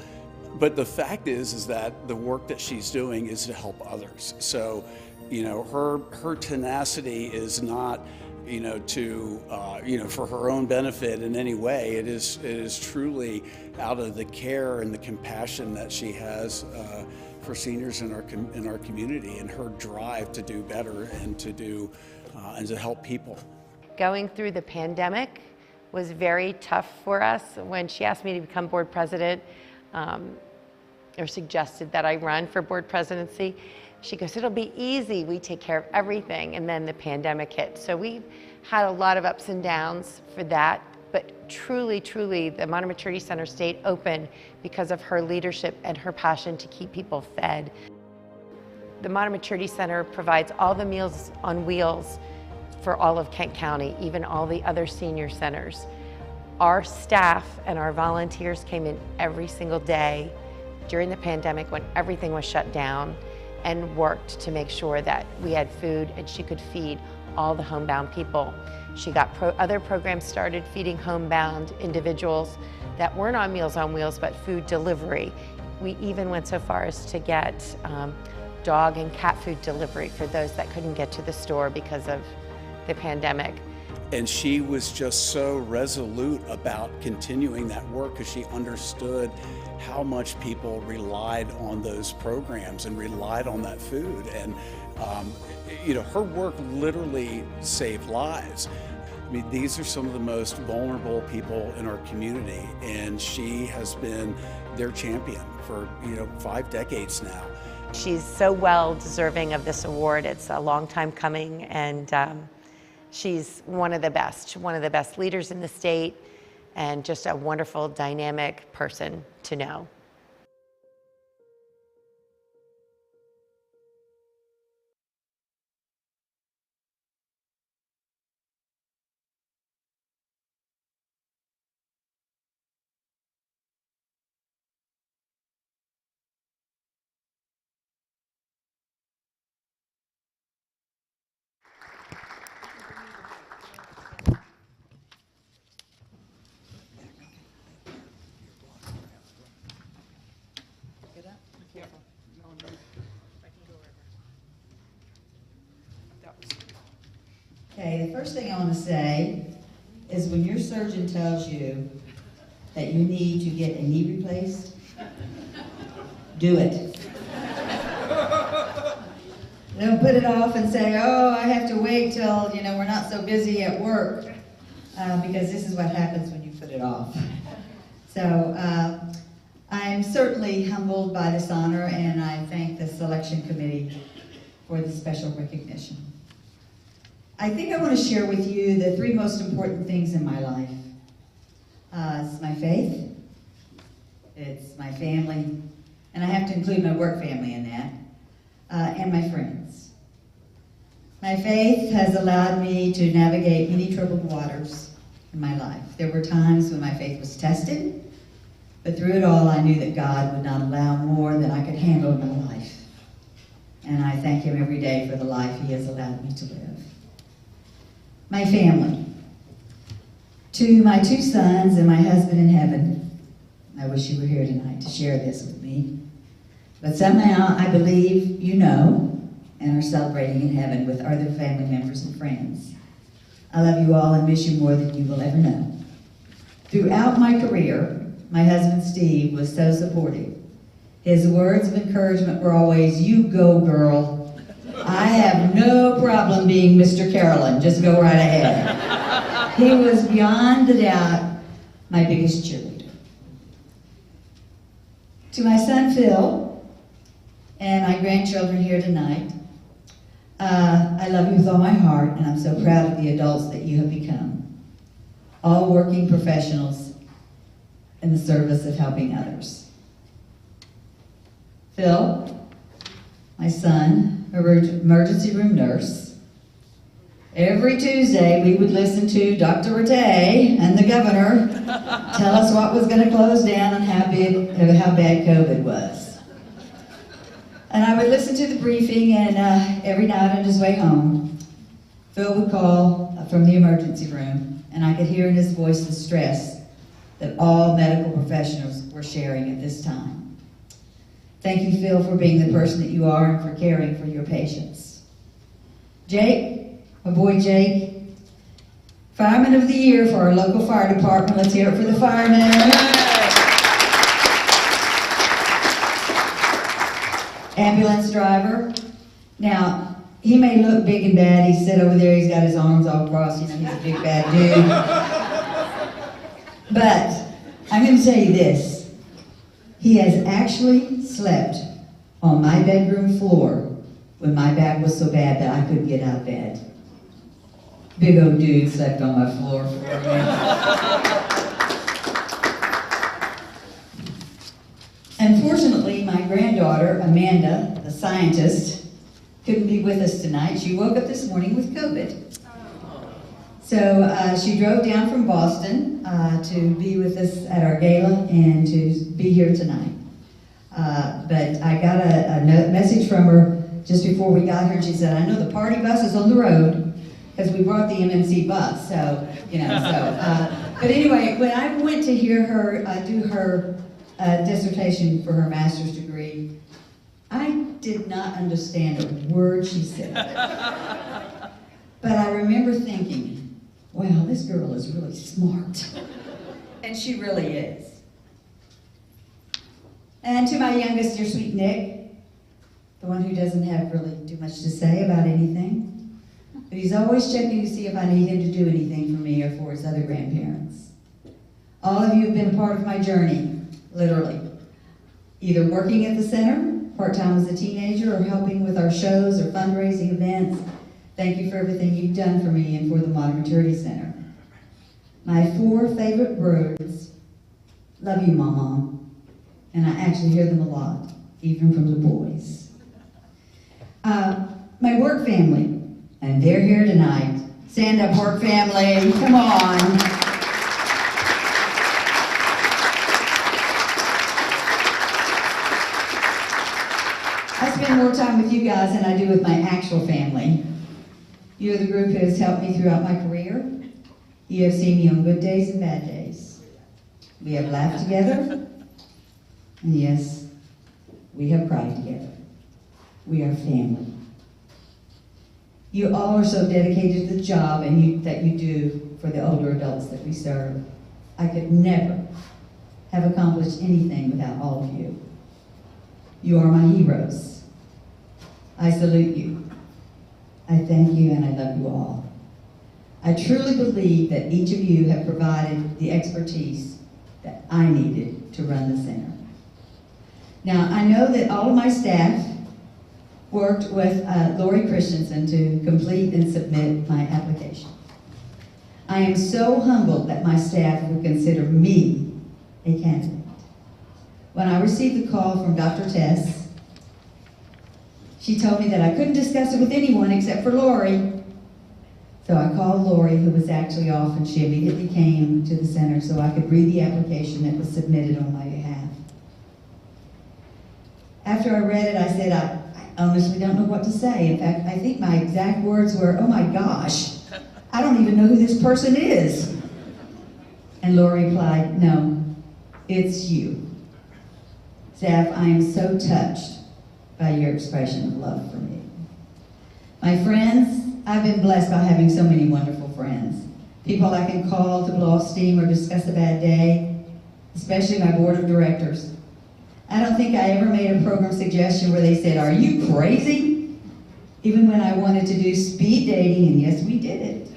But the fact is that the work that she's doing is to help others. So, her tenacity is not, for her own benefit in any way. It is truly out of the care and the compassion that she has for seniors in our community, and her drive to do better and to help people. Going through the pandemic was very tough for us. When she asked me to become board president, or suggested that I run for board presidency, she goes, "It'll be easy. We take care of everything." And then the pandemic hit. So we've had a lot of ups and downs for that. But truly, truly, the Monterey Maturity Center stayed open because of her leadership and her passion to keep people fed. The Monterey Maturity Center provides all the Meals on Wheels for all of Kent County, even all the other senior centers. Our staff and our volunteers came in every single day during the pandemic when everything was shut down and worked to make sure that we had food and she could feed all the homebound people. She got other programs started feeding homebound individuals that weren't on Meals on Wheels, but food delivery. We even went so far as to get dog and cat food delivery for those that couldn't get to the store because of the pandemic. And she was just so resolute about continuing that work because she understood how much people relied on those programs and relied on that food. And her work literally saved lives. I mean, these are some of the most vulnerable people in our community, and she has been their champion for 5 decades now. She's so well deserving of this award. It's a long time coming, and she's one of the best leaders in the state, and just a wonderful, dynamic person to know. Okay, the first thing I want to say is when your surgeon tells you that you need to get a knee replaced, do it. Don't put it off and say, oh, I have to wait till, we're not so busy at work, because this is what happens when you put it off. So I'm certainly humbled by this honor, and I thank the selection committee for the special recognition. I think I want to share with you the 3 most important things in my life. It's my faith, it's my family, and I have to include my work family in that, and my friends. My faith has allowed me to navigate many troubled waters in my life. There were times when my faith was tested, but through it all I knew that God would not allow more than I could handle in my life. And I thank Him every day for the life He has allowed me to live. My family. To my 2 sons and my husband in heaven, I wish you were here tonight to share this with me. But somehow I believe you know and are celebrating in heaven with other family members and friends. I love you all and miss you more than you will ever know. Throughout my career, my husband Steve was so supportive. His words of encouragement were always, "You go, girl. I have no problem being Mr. Carolyn. Just go right ahead." He was beyond a doubt my biggest cheerleader. To my son Phil and my grandchildren here tonight, I love you with all my heart, and I'm so proud of the adults that you have become. All working professionals in the service of helping others. Phil, my son, emergency room nurse. Every Tuesday we would listen to Dr. Rattay and the governor tell us what was going to close down and how bad COVID was. And I would listen to the briefing, and every night on his way home, Phil would call from the emergency room, and I could hear in his voice the stress that all medical professionals were sharing at this time. Thank you, Phil, for being the person that you are and for caring for your patients. Jake, my boy Jake, Fireman of the Year for our local fire department. Let's hear it for the firemen. Ambulance driver. Now, he may look big and bad. He's sit over there, he's got his arms all crossed, he's a big bad dude. But I'm going to tell you this. He has actually slept on my bedroom floor when my back was so bad that I couldn't get out of bed. Big old dude slept on my floor for me. Unfortunately, my granddaughter, Amanda, the scientist, couldn't be with us tonight. She woke up this morning with COVID. So she drove down from Boston to be with us at our gala and to be here tonight. But I got a message from her just before we got here, and she said, I know the party bus is on the road, because we brought the MMC bus, so, you know, but anyway, when I went to hear her do her dissertation for her master's degree, I did not understand a word she said. But I remember thinking, wow, this girl is really smart. And she really is. And to my youngest, dear sweet Nick, the one who doesn't have really too much to say about anything, but he's always checking to see if I need him to do anything for me or for his other grandparents. All of you have been a part of my journey, literally. Either working at the center, part-time as a teenager, or helping with our shows or fundraising events. Thank you for everything you've done for me and for the Modern Maturity Center. My 4 favorite words, love you, Mama. And I actually hear them a lot, even from the boys. My work family, and they're here tonight. Stand up, work family, come on. I spend more time with you guys than I do with my actual family. You're the group who has helped me throughout my career. You have seen me on good days and bad days. We have laughed together, and yes, we have cried together. We are family. You all are so dedicated to the job that you do for the older adults that we serve. I could never have accomplished anything without all of you. You are my heroes. I salute you. I thank you and I love you all. I truly believe that each of you have provided the expertise that I needed to run the center. Now, I know that all of my staff worked with Lori Christensen to complete and submit my application. I am so humbled that my staff would consider me a candidate. When I received the call from Dr. Tess, she told me that I couldn't discuss it with anyone except for Lori. So I called Lori, who was actually off, and she immediately came to the center so I could read the application that was submitted on my behalf. After I read it, I said, I honestly don't know what to say. In fact, I think my exact words were, oh my gosh, I don't even know who this person is. And Lori replied, no, it's you. Staff, I am so touched by your expression of love for me. My friends, I've been blessed by having so many wonderful friends. People I can call to blow off steam or discuss a bad day, especially my board of directors. I don't think I ever made a program suggestion where they said, are you crazy? Even when I wanted to do speed dating, and yes, we did it.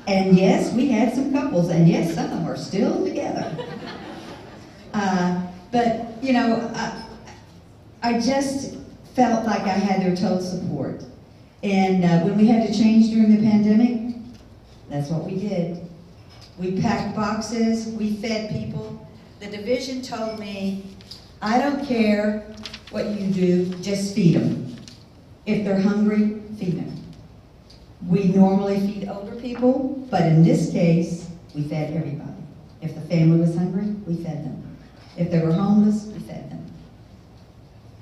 And yes, we had some couples, and yes, some of them are still together. But, you know, I just felt like I had their total support. And when we had to change during the pandemic, that's what we did. We packed boxes, we fed people. The division told me, I don't care what you do, just feed them. If they're hungry, feed them. We normally feed older people, but in this case, we fed everybody. If the family was hungry, we fed them. If they were homeless, we fed them.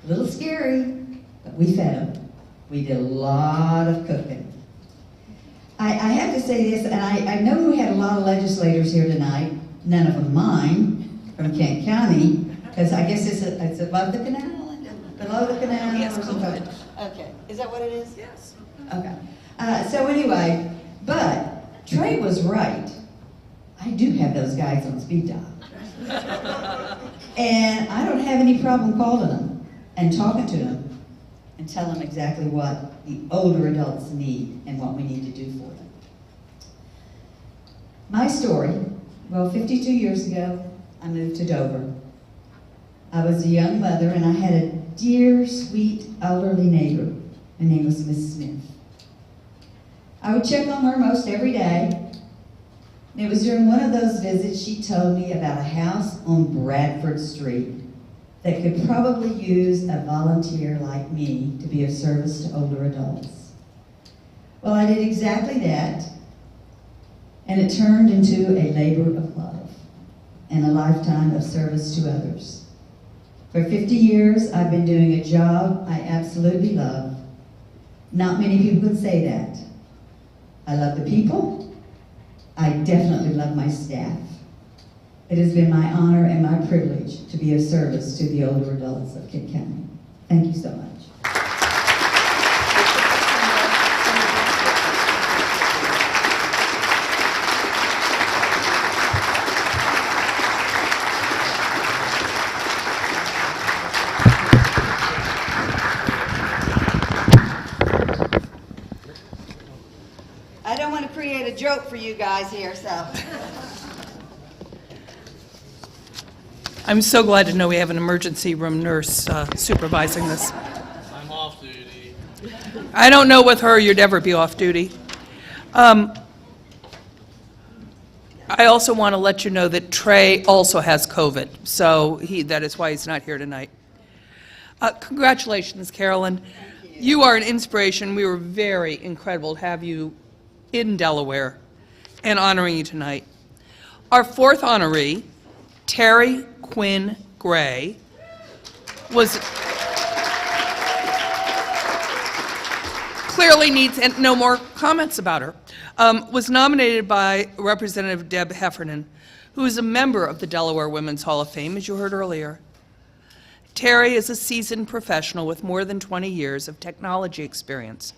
A little scary, but we fed them. We did a lot of cooking. I have to say this, and I know we had a lot of legislators here tonight, none of them mine, from Kent County, Because I guess it's above the canal, below the canal. Yes, or something. COVID. Okay, is that what it is? Yes. Okay. So anyway, but Trey was right. I do have those guys on speed dial. And I don't have any problem calling them and talking to them and telling them exactly what the older adults need and what we need to do for them. My story, well, 52 years ago, I moved to Dover. I was a young mother and I had a dear, sweet, elderly neighbor. Her name was Miss Smith. I would check on her most every day. And it was during one of those visits she told me about a house on Bradford Street that could probably use a volunteer like me to be of service to older adults. Well, I did exactly that, and it turned into a labor of love and a lifetime of service to others. For 50 years, I've been doing a job I absolutely love. Not many people can say that. I love the people. I definitely love my staff. It has been my honor and my privilege to be of service to the older adults of Kent County. Thank you so much. I don't want to create a joke for you guys here, so. I'm so glad to know we have an emergency room nurse supervising this. I'm off duty. I don't know with her you'd ever be off duty. I also want to let you know that Trey also has COVID, so that is why he's not here tonight. Congratulations, Carolyn. You are an inspiration. We were very incredible to have you in Delaware and honoring you tonight. Our fourth honoree, Terry Quinn Gray, clearly needs no more comments about her, was nominated by Representative Deb Heffernan, who is a member of the Delaware Women's Hall of Fame, as you heard earlier. Terry is a seasoned professional with more than 20 years of technology experience.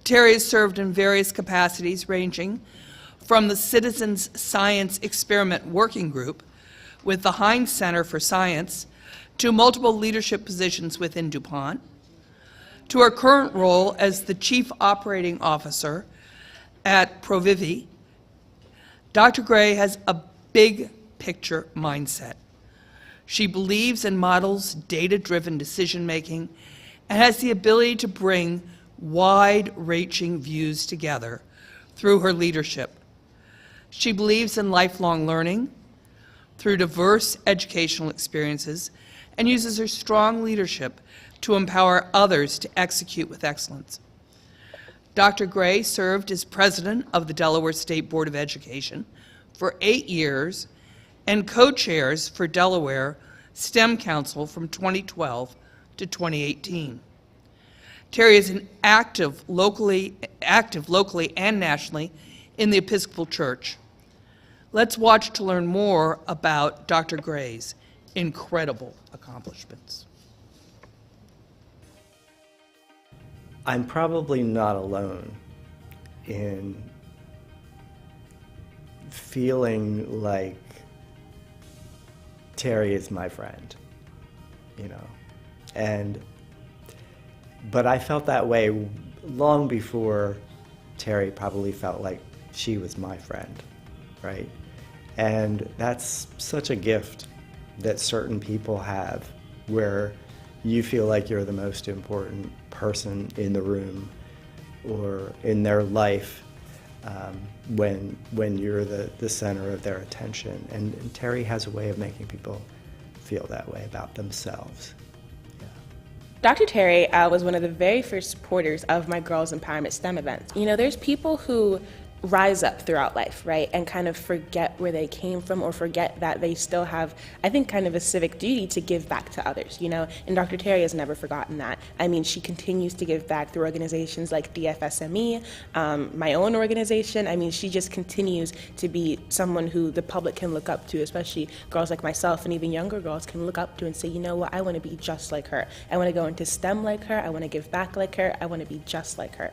Terry has served in various capacities ranging from the Citizens Science Experiment Working Group with the Heinz Center for Science to multiple leadership positions within DuPont, to her current role as the Chief Operating Officer at Provivi. Dr. Gray has a big picture mindset. She believes and models data-driven decision-making and has the ability to bring wide-reaching views together through her leadership. She believes in lifelong learning through diverse educational experiences and uses her strong leadership to empower others to execute with excellence. Dr. Gray served as president of the Delaware State Board of Education for 8 years and co-chairs for Delaware STEM Council from 2012 to 2018. Terry is an active locally and nationally in the Episcopal Church. Let's watch to learn more about Dr. Gray's incredible accomplishments. I'm probably not alone in feeling like Terry is my friend, but I felt that way long before Terry probably felt like she was my friend, right? And that's such a gift that certain people have, where you feel like you're the most important person in the room or in their life when you're the center of their attention. And Terry has a way of making people feel that way about themselves. Dr. Terry was one of the very first supporters of my Girls Empowerment STEM events. There's people who rise up throughout life, right, and kind of forget where they came from, or forget that they still have, I think, kind of a civic duty to give back to others, you know, and Dr. Terry has never forgotten that. I mean, she continues to give back through organizations like DFSME, my own organization. I mean, she just continues to be someone who the public can look up to, especially girls like myself and even younger girls can look up to and say, you know what, I want to be just like her. I want to go into STEM like her. I want to give back like her. I want to be just like her.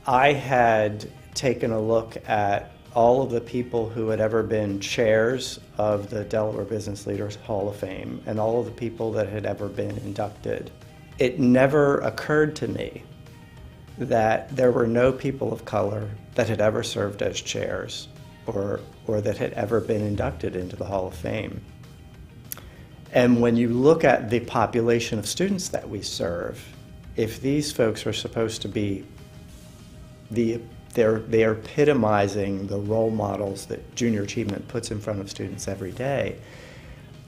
I had taken a look at all of the people who had ever been chairs of the Delaware Business Leaders Hall of Fame and all of the people that had ever been inducted. It never occurred to me that there were no people of color that had ever served as chairs or that had ever been inducted into the Hall of Fame. And when you look at the population of students that we serve, if these folks are supposed to be they're epitomizing the role models that Junior Achievement puts in front of students every day,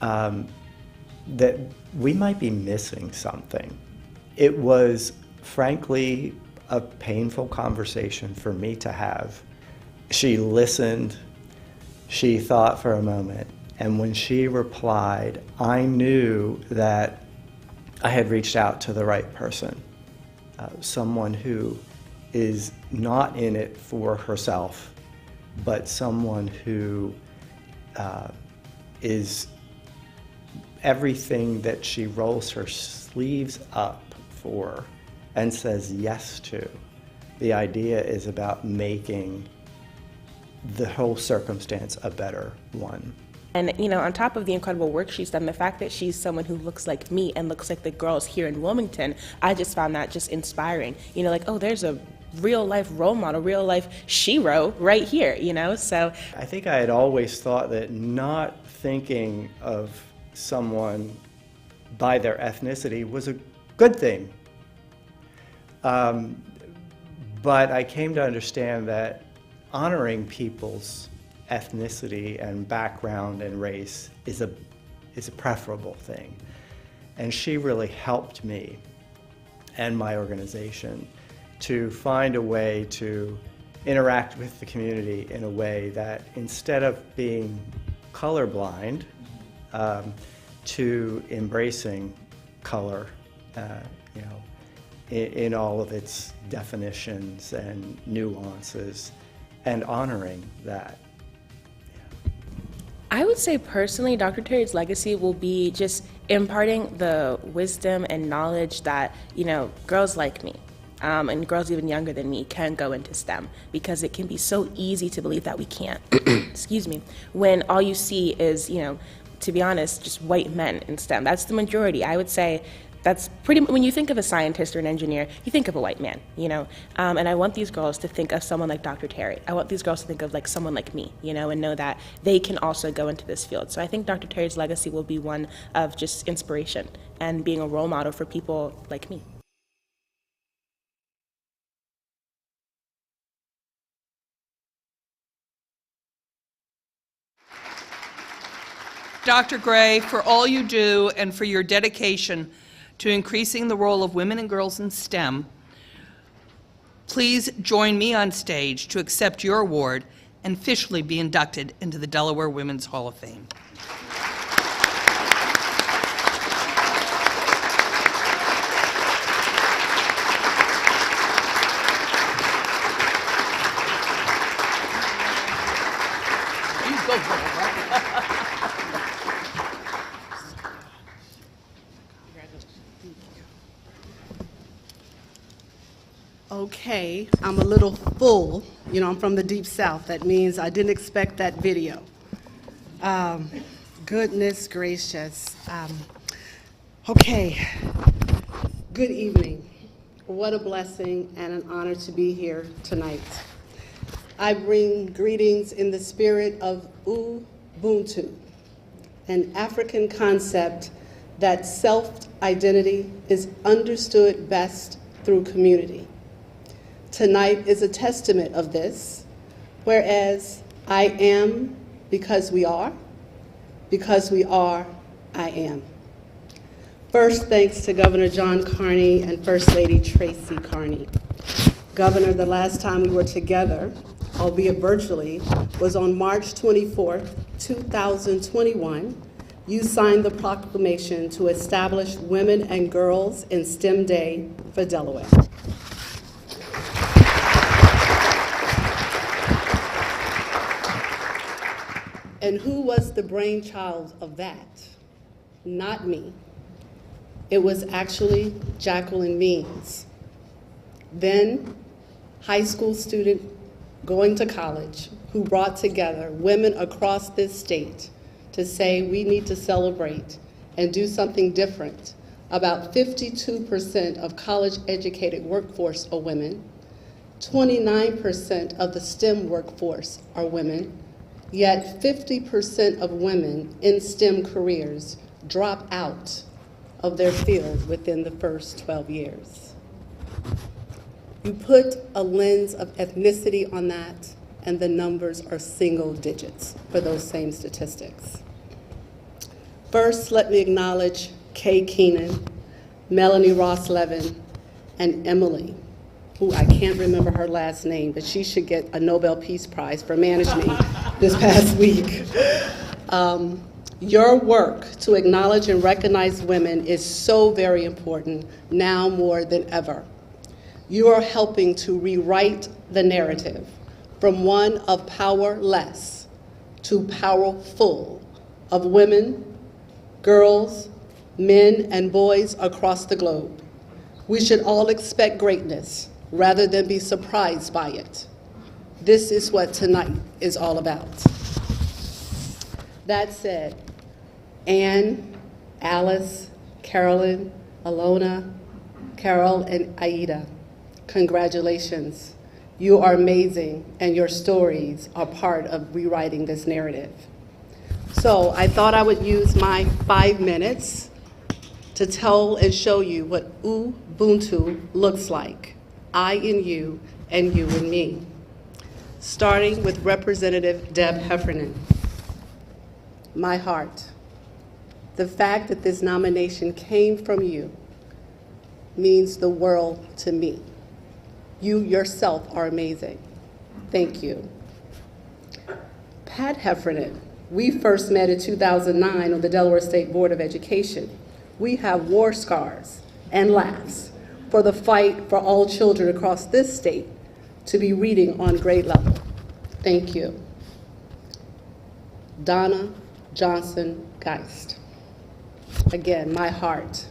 that we might be missing something. It was, frankly, a painful conversation for me to have. She listened, she thought for a moment, and when she replied, I knew that I had reached out to the right person, someone who is not in it for herself, but someone who is everything that she rolls her sleeves up for and says yes to. The idea is about making the whole circumstance a better one. And, you know, on top of the incredible work she's done, the fact that she's someone who looks like me and looks like the girls here in Wilmington, I just found that just inspiring. You know, like, oh, there's a real life role model, real life shero right here, you know, so. I think I had always thought that not thinking of someone by their ethnicity was a good thing. But I came to understand that honoring people's ethnicity and background and race is a preferable thing. And she really helped me and my organization to find a way to interact with the community in a way that, instead of being colorblind, to embracing color, you know, in all of its definitions and nuances, and honoring that. I would say personally, Dr. Terry's legacy will be just imparting the wisdom and knowledge that, you know, girls like me, and girls even younger than me can go into STEM, because it can be so easy to believe that we can't, excuse me, when all you see is, you know, to be honest, just white men in STEM. That's the majority. I would say that's pretty, when you think of a scientist or an engineer, you think of a white man, you know? And I want these girls to think of someone like Dr. Terry. I want these girls to think of like someone like me, you know, and know that they can also go into this field. So I think Dr. Terry's legacy will be one of just inspiration and being a role model for people like me. Dr. Gray, for all you do and for your dedication to increasing the role of women and girls in STEM, please join me on stage to accept your award and officially be inducted into the Delaware Women's Hall of Fame. You go for it. Okay, I'm a little full. You know, I'm from the Deep South. That means I didn't expect that video. Goodness gracious. Okay, good evening. What a blessing and an honor to be here tonight. I bring greetings in the spirit of Ubuntu, an African concept that self-identity is understood best through community. Tonight is a testament of this, whereas I am because we are, I am. First, thanks to Governor John Carney and First Lady Tracy Carney. Governor, the last time we were together, albeit virtually, was on March 24th, 2021. You signed the proclamation to establish Women and Girls in STEM Day for Delaware. And who was the brainchild of that? Not me. It was actually Jacqueline Means, then high school student going to college, who brought together women across this state to say we need to celebrate and do something different. About 52% of college-educated workforce are women. 29% of the STEM workforce are women. Yet 50% of women in STEM careers drop out of their field within the first 12 years. You put a lens of ethnicity on that, and the numbers are single digits for those same statistics. First, let me acknowledge Kay Keenan, Melanie Ross-Levin, and Emily, who I can't remember her last name, but she should get a Nobel Peace Prize for managing this past week. Your work to acknowledge and recognize women is so very important, now more than ever. You are helping to rewrite the narrative from one of powerless to powerful of women, girls, men, and boys across the globe. We should all expect greatness rather than be surprised by it. This is what tonight is all about. That said, Anne, Alice, Carolyn, Alona, Carol, and Aida, congratulations. You are amazing, and your stories are part of rewriting this narrative. So I thought I would use my 5 minutes to tell and show you what Ubuntu looks like. I in you, and you in me. Starting with Representative Deb Heffernan. My heart. The fact that this nomination came from you means the world to me. You yourself are amazing. Thank you. Pat Heffernan. We first met in 2009 on the Delaware State Board of Education. We have war scars and laughs for the fight for all children across this state to be reading on grade level. Thank you. Donna Johnson Geist. Again, my heart.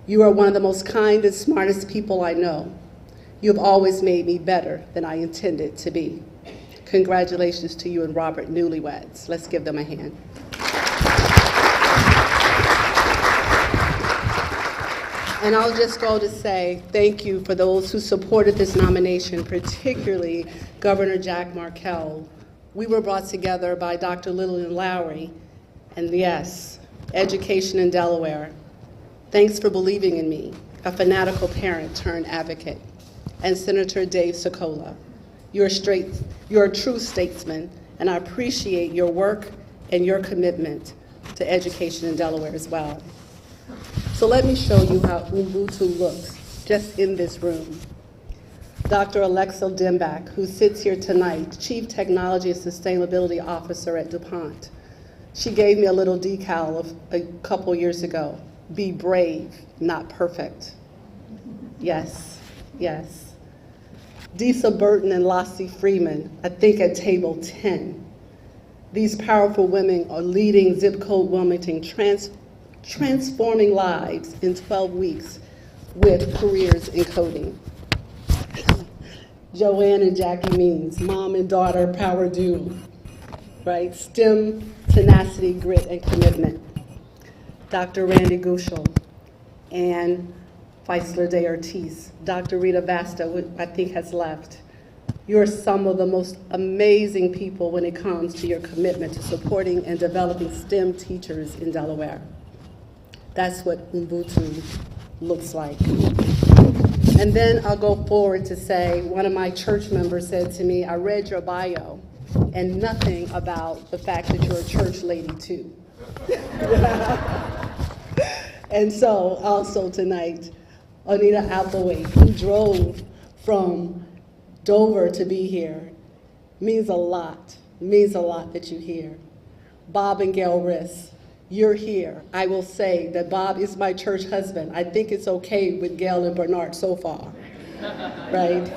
You are one of the most kind and smartest people I know. You have always made me better than I intended to be. Congratulations to you and Robert, newlyweds. Let's give them a hand. And I'll just go to say thank you for those who supported this nomination, particularly Governor Jack Markell. We were brought together by Dr. Lillian Lowry, and yes, education in Delaware. Thanks for believing in me, a fanatical parent turned advocate. And Senator Dave Sokola. You're a true statesman, and I appreciate your work and your commitment to education in Delaware as well. So let me show you how Ubuntu looks just in this room. Dr. Alexa Dembach, who sits here tonight, Chief Technology and Sustainability Officer at DuPont. She gave me a little decal a couple years ago. Be brave, not perfect. Yes, yes. Disa Burton and Lassie Freeman, I think at table 10. These powerful women are leading Zip Code Wilmington, transforming lives in 12 weeks with careers in coding. Joanne and Jackie Means, mom and daughter power duo, right? STEM, tenacity, grit, and commitment. Dr. Randy Gushel and Feisler de Ortiz. Dr. Rita Vasta, who I think has left. You're some of the most amazing people when it comes to your commitment to supporting and developing STEM teachers in Delaware. That's what Ubuntu looks like. And then I'll go forward to say, one of my church members said to me, I read your bio and nothing about the fact that you're a church lady too. And so also tonight, Anita Applewhite, who drove from Dover to be here, means a lot that you're here. Bob and Gail Riss, you're here. I will say that Bob is my church husband. I think it's okay with Gail and Bernard so far, right?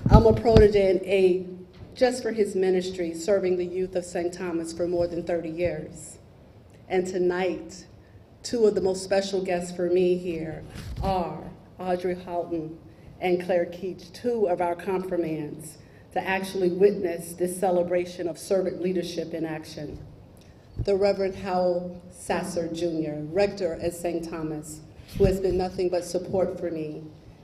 I'm a protege and aide just for his ministry, serving the youth of St. Thomas for more than 30 years. And tonight, two of the most special guests for me here are Audrey Houghton and Claire Keach, two of our confirmands, to actually witness this celebration of servant leadership in action. The Reverend Howell Sasser Jr., rector at St. Thomas, who has been nothing but support for me.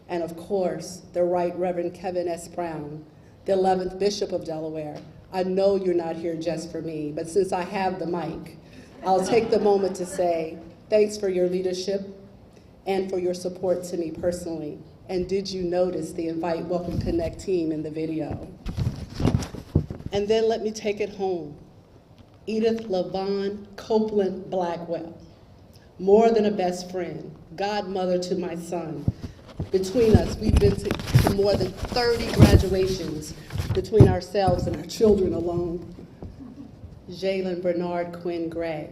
And of course, the Right Reverend Kevin S. Brown, the 11th Bishop of Delaware. I know you're not here just for me, but since I have the mic, I'll take the moment to say thanks for your leadership and for your support to me personally. And did you notice the Invite, Welcome, Connect team in the video? And then let me take it home. Edith LaVon Copeland Blackwell, more than a best friend, godmother to my son. Between us, we've been to more than 30 graduations between ourselves and our children alone. Jalen Bernard Quinn Gray,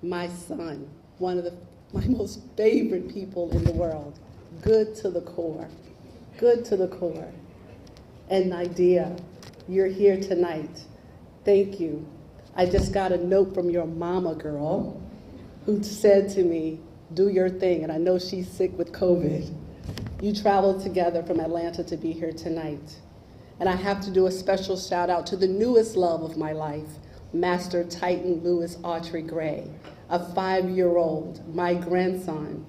my son, one of my most favorite people in the world. Good to the core, good to the core. And Nydia, you're here tonight. Thank you. I just got a note from your mama girl who said to me, do your thing, and I know she's sick with COVID. You traveled together from Atlanta to be here tonight. And I have to do a special shout out to the newest love of my life, Master Titan Lewis Autry Gray, a 5-year-old, my grandson.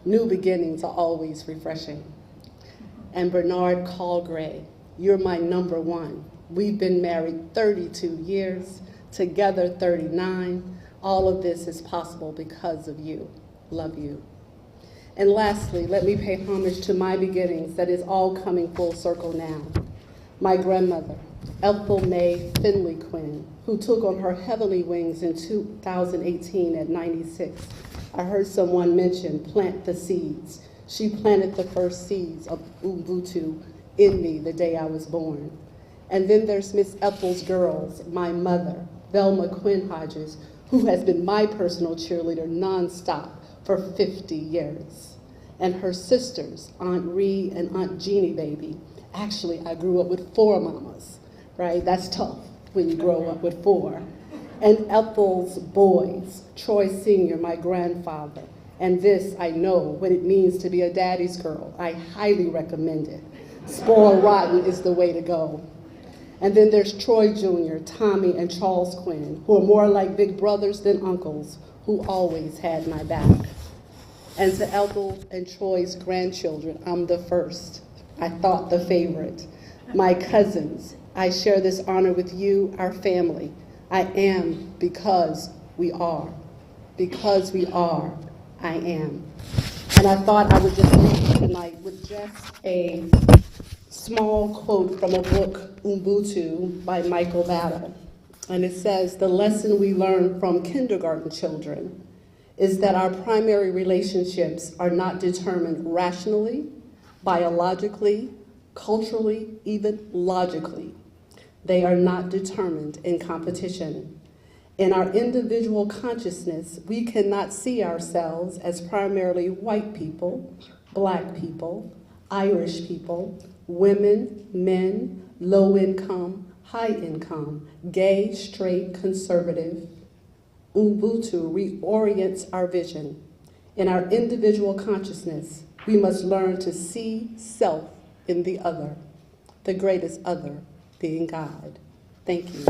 New beginnings are always refreshing. And Bernard Call Gray, you're my number one. We've been married 32 years, together 39. All of this is possible because of you. Love you. And lastly, let me pay homage to my beginnings that is all coming full circle now. My grandmother, Ethel May Finley Quinn, who took on her heavenly wings in 2018 at 96. I heard someone mention plant the seeds. She planted the first seeds of Ubuntu in me the day I was born. And then there's Miss Ethel's girls, my mother, Velma Quinn Hodges, who has been my personal cheerleader nonstop for 50 years. And her sisters, Aunt Ree and Aunt Jeannie baby. Actually, I grew up with 4 mamas, right? That's tough when you grow up with 4. And Ethel's boys, Troy Sr., my grandfather. And this, I know what it means to be a daddy's girl. I highly recommend it. Spoiled rotten is the way to go. And then there's Troy Jr., Tommy, and Charles Quinn, who are more like big brothers than uncles, who always had my back. And to Ethel and Troy's grandchildren, I'm the first. I thought the favorite. My cousins, I share this honor with you, our family. I am because we are. Because we are, I am. And I thought I would just leave tonight with just a small quote from a book, Ubuntu, by Michael Battle. And it says, the lesson we learn from kindergarten children is that our primary relationships are not determined rationally, biologically, culturally, even logically. They are not determined in competition. In our individual consciousness, we cannot see ourselves as primarily white people, black people, Irish people, women, men, low income, high income, gay, straight, conservative. Ubuntu reorients our vision. In our individual consciousness, we must learn to see self in the other, the greatest other being God. Thank you.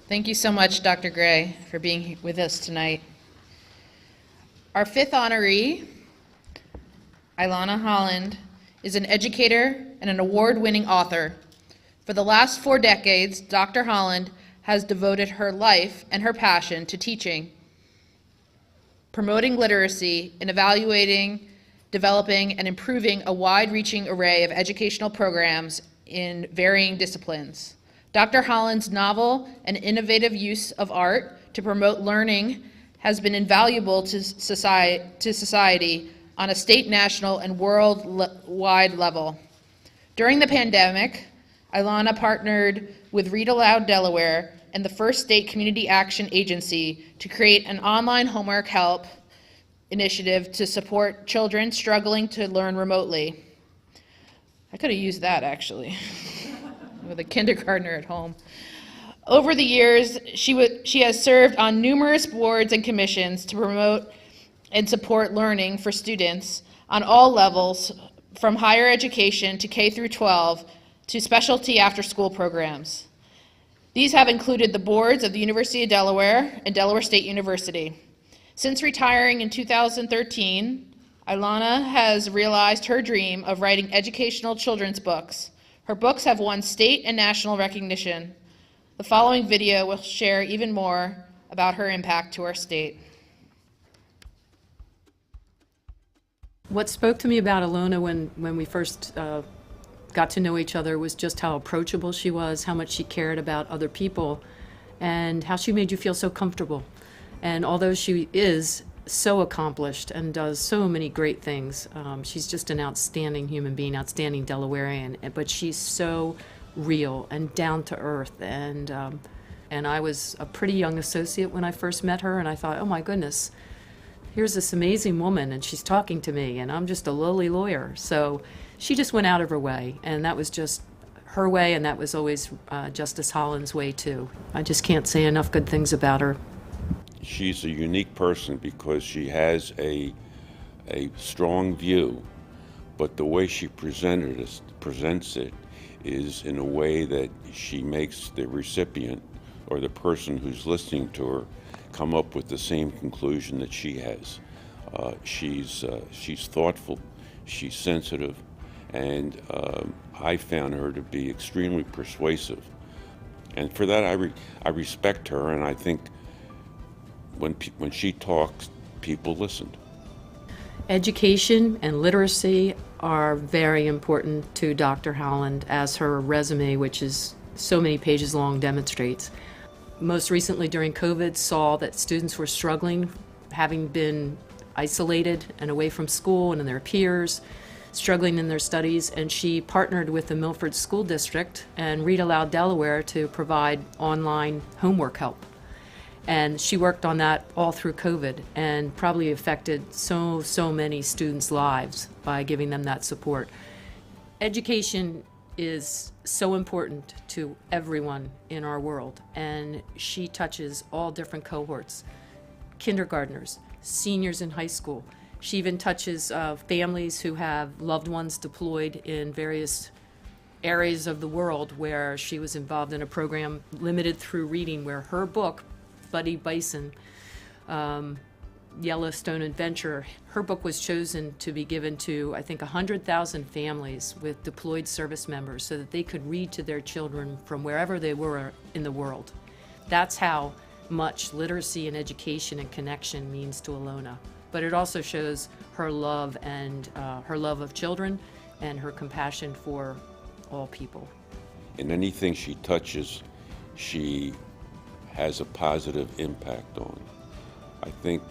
Thank you so much, Dr. Gray, for being with us tonight. Our 5th honoree, Ilana Holland, is an educator and an award-winning author. For the last 4 decades, Dr. Holland has devoted her life and her passion to teaching, promoting literacy, and evaluating developing and improving a wide-reaching array of educational programs in varying disciplines. Dr. Holland's novel and innovative use of art to promote learning has been invaluable to society on a state, national, and worldwide level. During the pandemic, Ilana partnered with Read Aloud Delaware and the First State Community Action Agency to create an online homework help initiative to support children struggling to learn remotely. I could have used that, actually, with a kindergartner at home. Over the years, she has served on numerous boards and commissions to promote and support learning for students on all levels, from higher education to K through 12 to specialty after-school programs. These have included the boards of the University of Delaware and Delaware State University. Since retiring in 2013, Ilana has realized her dream of writing educational children's books. Her books have won state and national recognition. The following video will share even more about her impact to our state. What spoke to me about Ilona when we first got to know each other was just how approachable she was, how much she cared about other people, and how she made you feel so comfortable. And although she is so accomplished and does so many great things, she's just an outstanding human being, outstanding Delawarean, but she's so real and down to earth. And I was a pretty young associate when I first met her, and I thought, oh my goodness, here's this amazing woman, and she's talking to me, and I'm just a lowly lawyer. So she just went out of her way, and that was just her way, and that was always Justice Holland's way too. I just can't say enough good things about her. She's a unique person because she has a strong view, but the way she presents it is in a way that she makes the recipient or the person who's listening to her come up with the same conclusion that she has. She's thoughtful, she's sensitive, and I found her to be extremely persuasive. And for that, I respect her, and I think when she talks, people listen. Education and literacy are very important to Dr. Holland, as her resume, which is so many pages long, demonstrates. Most recently during COVID, saw that students were struggling, having been isolated and away from school and their peers, struggling in their studies, and she partnered with the Milford School District and Read Aloud Delaware to provide online homework help. And she worked on that all through COVID and probably affected so many students' lives by giving them that support. Education is so important to everyone in our world, and she touches all different cohorts, kindergartners, seniors in high school. She even touches families who have loved ones deployed in various areas of the world, where she was involved in a program limited through reading, where her book, Buddy Bison, Yellowstone Adventure, her book was chosen to be given to, I think, 100,000 families with deployed service members so that they could read to their children from wherever they were in the world. That's how much literacy and education and connection means to Ilona. But it also shows her love and her love of children and her compassion for all people. In anything she touches, she has a positive impact on. I think,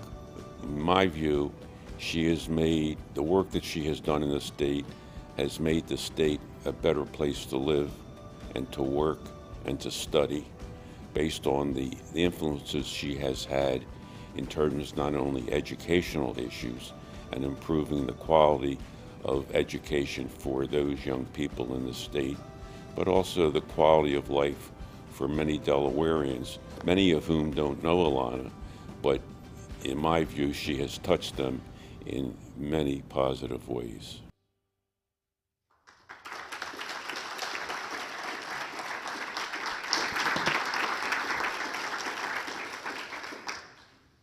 in my view, she has made, the work that she has done in the state has made the state a better place to live and to work and to study, based on the influences she has had in terms not only educational issues and improving the quality of education for those young people in the state, but also the quality of life for many Delawareans, many of whom don't know Ilana, but in my view, she has touched them in many positive ways.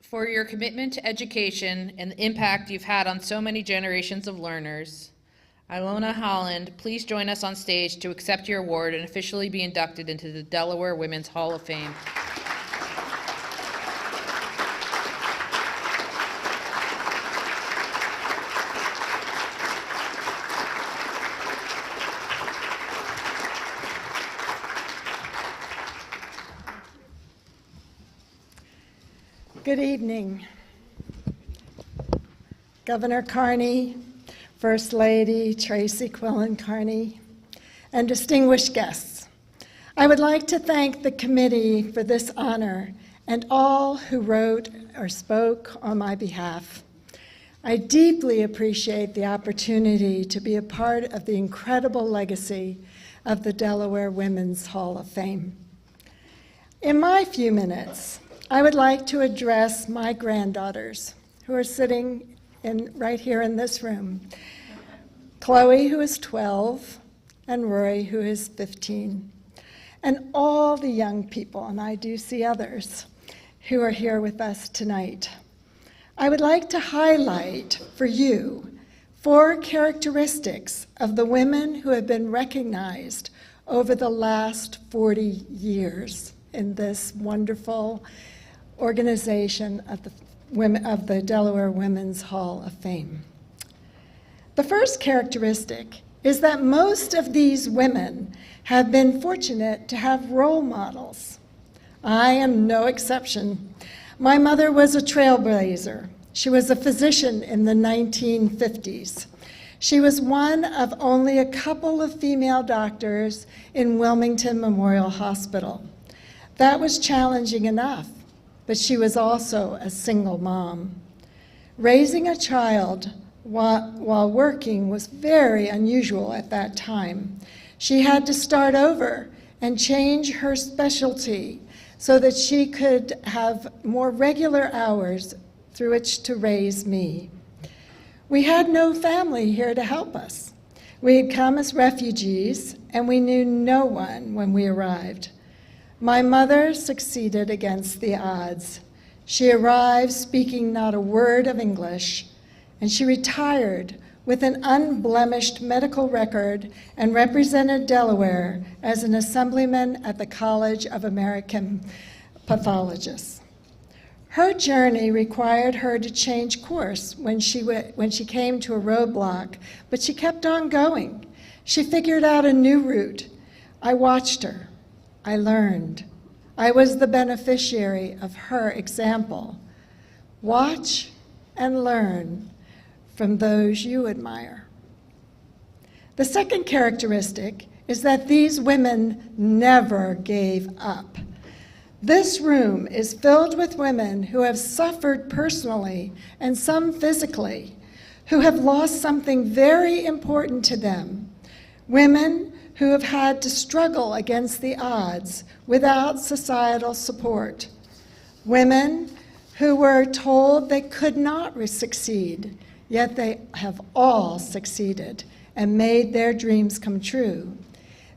For your commitment to education and the impact you've had on so many generations of learners, Ilona Holland, please join us on stage to accept your award and officially be inducted into the Delaware Women's Hall of Fame. Good evening. Governor Carney, First Lady Tracy Quillen Carney, and distinguished guests. I would like to thank the committee for this honor and all who wrote or spoke on my behalf. I deeply appreciate the opportunity to be a part of the incredible legacy of the Delaware Women's Hall of Fame. In my few minutes, I would like to address my granddaughters who are sitting right here in this room. Chloe, who is 12, and Rory, who is 15, and all the young people, and I do see others, who are here with us tonight. I would like to highlight for you 4 characteristics of the women who have been recognized over the last 40 years in this wonderful organization of the Delaware Women's Hall of Fame. The first characteristic is that most of these women have been fortunate to have role models. I am no exception. My mother was a trailblazer. She was a physician in the 1950s. She was one of only a couple of female doctors in Wilmington Memorial Hospital. That was challenging enough, but she was also a single mom. Raising a child while working was very unusual at that time. She had to start over and change her specialty so that she could have more regular hours through which to raise me. We had no family here to help us. We had come as refugees, and we knew no one when we arrived. My mother succeeded against the odds. She arrived speaking not a word of English, and she retired with an unblemished medical record and represented Delaware as an assemblyman at the College of American Pathologists. Her journey required her to change course when she came to a roadblock, but she kept on going. She figured out a new route. I watched her. I learned. I was the beneficiary of her example. Watch and learn from those you admire. The second characteristic is that these women never gave up. This room is filled with women who have suffered personally and some physically, who have lost something very important to them. Women who have had to struggle against the odds without societal support. Women who were told they could not succeed, yet they have all succeeded and made their dreams come true.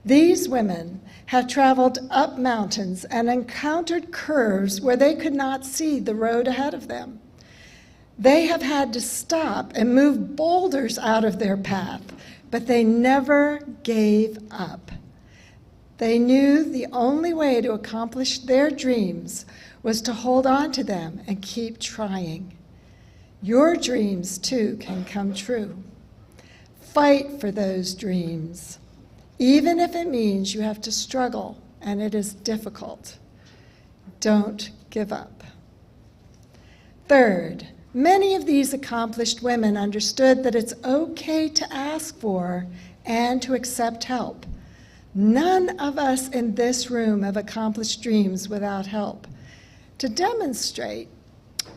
These women have traveled up mountains and encountered curves where they could not see the road ahead of them. They have had to stop and move boulders out of their path, but they never gave up. They knew the only way to accomplish their dreams was to hold on to them and keep trying. Your dreams, too, can come true. Fight for those dreams, even if it means you have to struggle and it is difficult. Don't give up. Third, many of these accomplished women understood that it's okay to ask for and to accept help. None of us in this room have accomplished dreams without help. To demonstrate,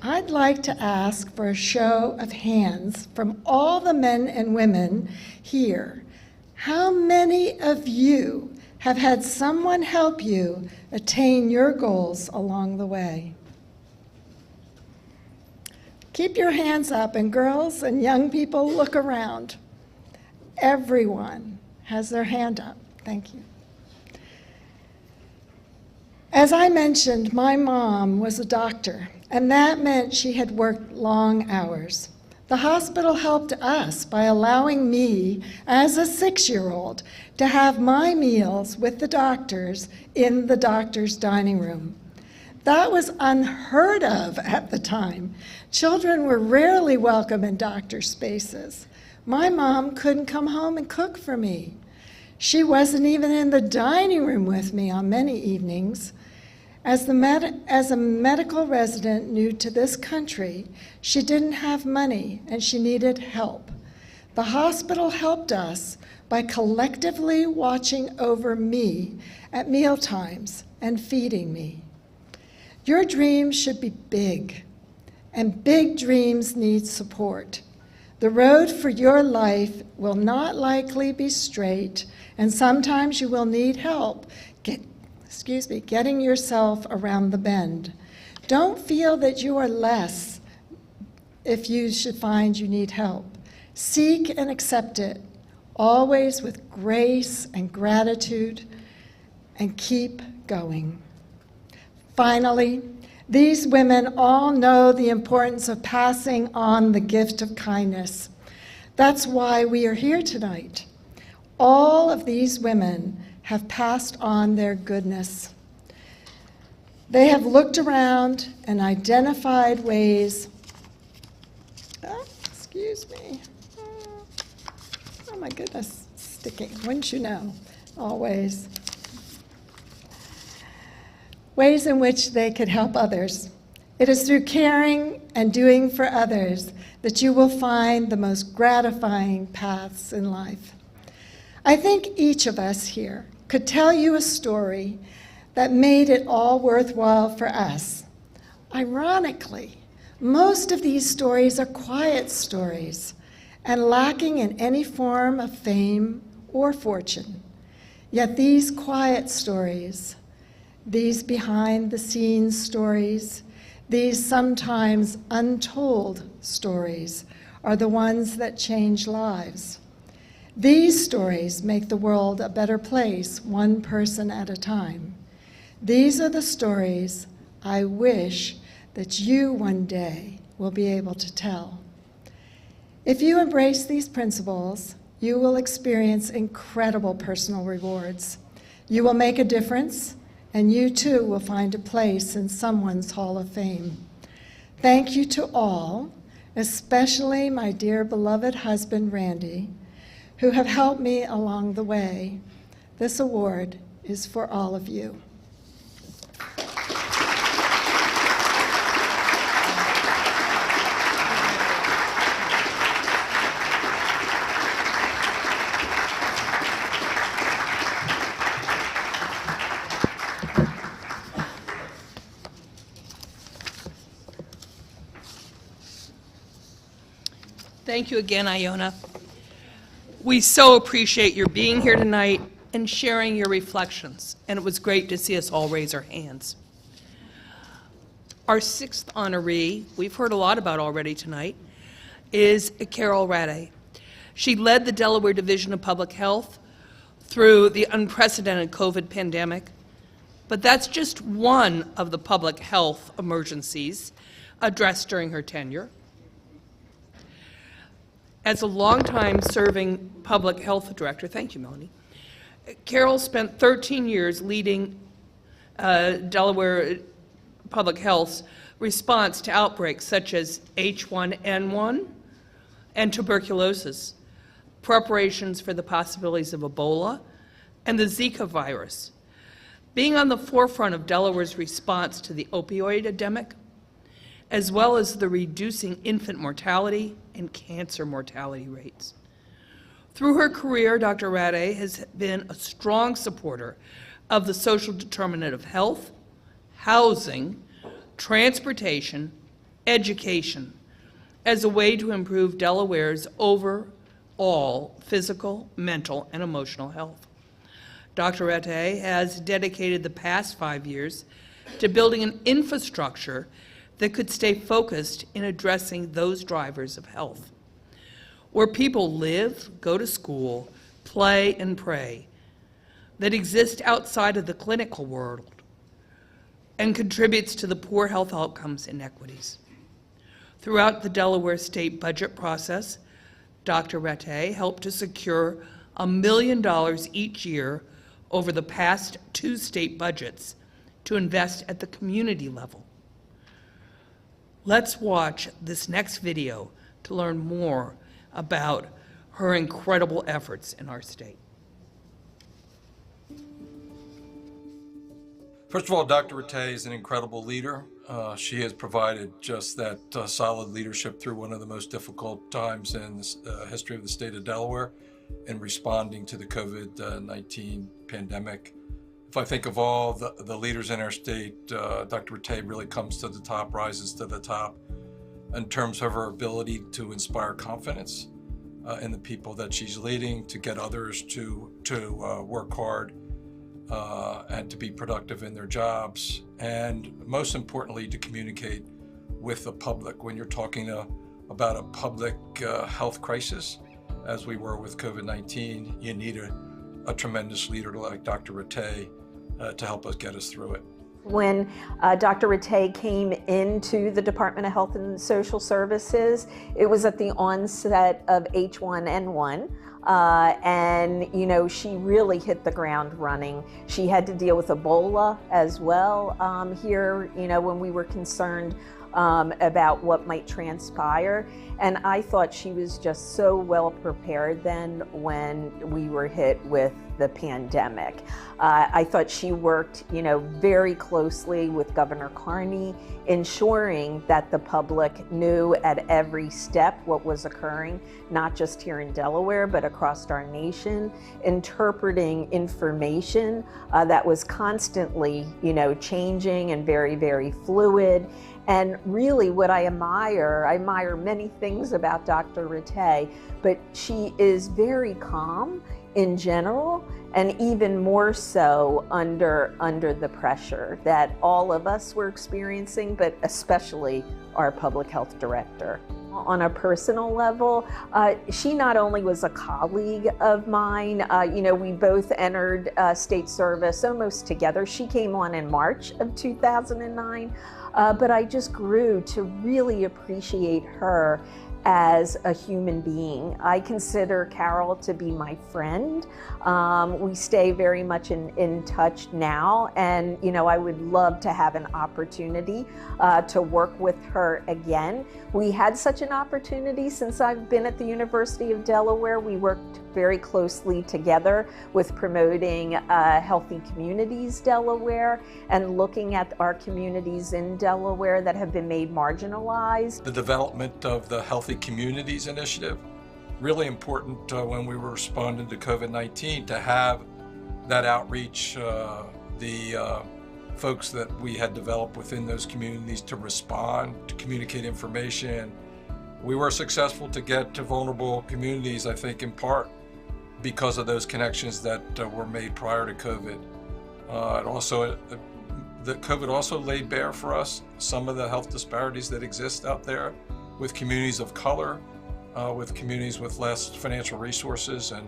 I'd like to ask for a show of hands from all the men and women here. How many of you have had someone help you attain your goals along the way? Keep your hands up, and girls and young people, look around. Everyone has their hand up. Thank you. As I mentioned, my mom was a doctor, and that meant she had worked long hours. The hospital helped us by allowing me, as a 6-year-old, to have my meals with the doctors in the doctor's dining room. That was unheard of at the time. Children were rarely welcome in doctor spaces. My mom couldn't come home and cook for me. She wasn't even in the dining room with me on many evenings. As a medical resident new to this country, she didn't have money and she needed help. The hospital helped us by collectively watching over me at mealtimes and feeding me. Your dreams should be big, and big dreams need support. The road for your life will not likely be straight, and sometimes you will need help getting yourself around the bend. Don't feel that you are less if you should find you need help. Seek and accept it, always with grace and gratitude, and keep going. Finally, these women all know the importance of passing on the gift of kindness. That's why we are here tonight. All of these women have passed on their goodness. They have looked around and identified ways, excuse me, oh my goodness, sticking, wouldn't you know, always. Ways in which they could help others. It is through caring and doing for others that you will find the most gratifying paths in life. I think each of us here could tell you a story that made it all worthwhile for us. Ironically, most of these stories are quiet stories and lacking in any form of fame or fortune. Yet these quiet stories, these behind-the-scenes stories, these sometimes untold stories, are the ones that change lives. These stories make the world a better place, one person at a time. These are the stories I wish that you one day will be able to tell. If you embrace these principles, you will experience incredible personal rewards. You will make a difference, and you too will find a place in someone's Hall of Fame. Thank you to all, especially my dear beloved husband, Randy, who have helped me along the way. This award is for all of you. Thank you again, Iona. We so appreciate your being here tonight and sharing your reflections, and it was great to see us all raise our hands. Our sixth honoree, we've heard a lot about already tonight, is Carol Rade. She led the Delaware Division of Public Health through the unprecedented COVID pandemic, but that's just one of the public health emergencies addressed during her tenure. As a longtime serving public health director, thank you, Melanie, Carol spent 13 years leading Delaware Public Health's response to outbreaks such as H1N1 and tuberculosis, preparations for the possibilities of Ebola, and the Zika virus. Being on the forefront of Delaware's response to the opioid epidemic, as well as the reducing infant mortality and cancer mortality rates. Through her career, Dr. Rade has been a strong supporter of the social determinant of health, housing, transportation, education, as a way to improve Delaware's overall physical, mental, and emotional health. Dr. Rade has dedicated the past 5 years to building an infrastructure that could stay focused in addressing those drivers of health, where people live, go to school, play, and pray, that exist outside of the clinical world and contributes to the poor health outcomes inequities. Throughout the Delaware state budget process, Dr. Rade helped to secure $1 million each year over the past 2 state budgets to invest at the community level. Let's watch this next video to learn more about her incredible efforts in our state. First of all, Dr. Rattay is an incredible leader. She has provided just that solid leadership through one of the most difficult times in the history of the state of Delaware in responding to the COVID-19 pandemic. If I think of all the leaders in our state, Dr. Rattay really comes to the top, rises to the top in terms of her ability to inspire confidence in the people that she's leading, to get others to work hard and to be productive in their jobs, and most importantly, to communicate with the public. When you're talking about a public health crisis, as we were with COVID-19, you need a tremendous leader like Dr. Rattay to help us get us through it. When Dr. Rattay came into the Department of Health and Social Services, it was at the onset of H1N1. And, you know, she really hit the ground running. She had to deal with Ebola as well here, you know, when we were concerned about what might transpire. And I thought she was just so well prepared then when we were hit with the pandemic. I thought she worked, you know, very closely with Governor Carney, ensuring that the public knew at every step what was occurring, not just here in Delaware, but across our nation, interpreting information that was constantly, you know, changing and very, very fluid. And really what I admire many things about Dr. Rattay, but she is very calm in general, and even more so under the pressure that all of us were experiencing, but especially our public health director. On a personal level, she not only was a colleague of mine, you know, we both entered state service almost together. She came on in March of 2009, but I just grew to really appreciate her as a human being. I consider Carol to be my friend. We stay very much in touch now, and you know, I would love to have an opportunity to work with her again. We had such an opportunity since I've been at the University of Delaware. We worked very closely together with promoting Healthy Communities Delaware and looking at our communities in Delaware that have been made marginalized. The development of the Healthy Communities Initiative, really important when we were responding to COVID-19 to have that outreach, the folks that we had developed within those communities to respond, to communicate information. We were successful to get to vulnerable communities, I think in part because of those connections that were made prior to COVID. The COVID also laid bare for us some of the health disparities that exist out there with communities of color, with communities with less financial resources, and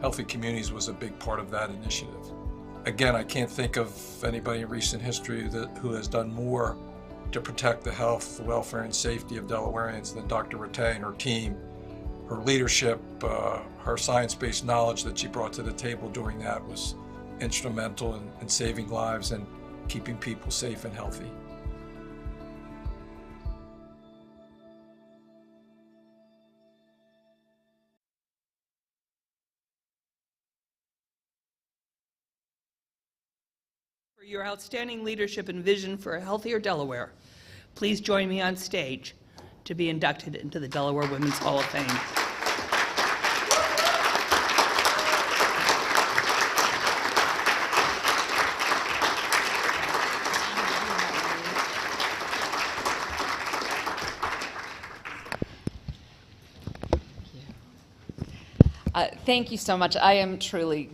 Healthy Communities was a big part of that initiative. Again, I can't think of anybody in recent history who has done more to protect the health, the welfare, and safety of Delawareans than Dr. Rattay and her team. Her leadership, her science-based knowledge that she brought to the table during that was instrumental in saving lives and keeping people safe and healthy. For your outstanding leadership and vision for a healthier Delaware, please join me on stage to be inducted into the Delaware Women's Hall of Fame. Thank you so much. I am truly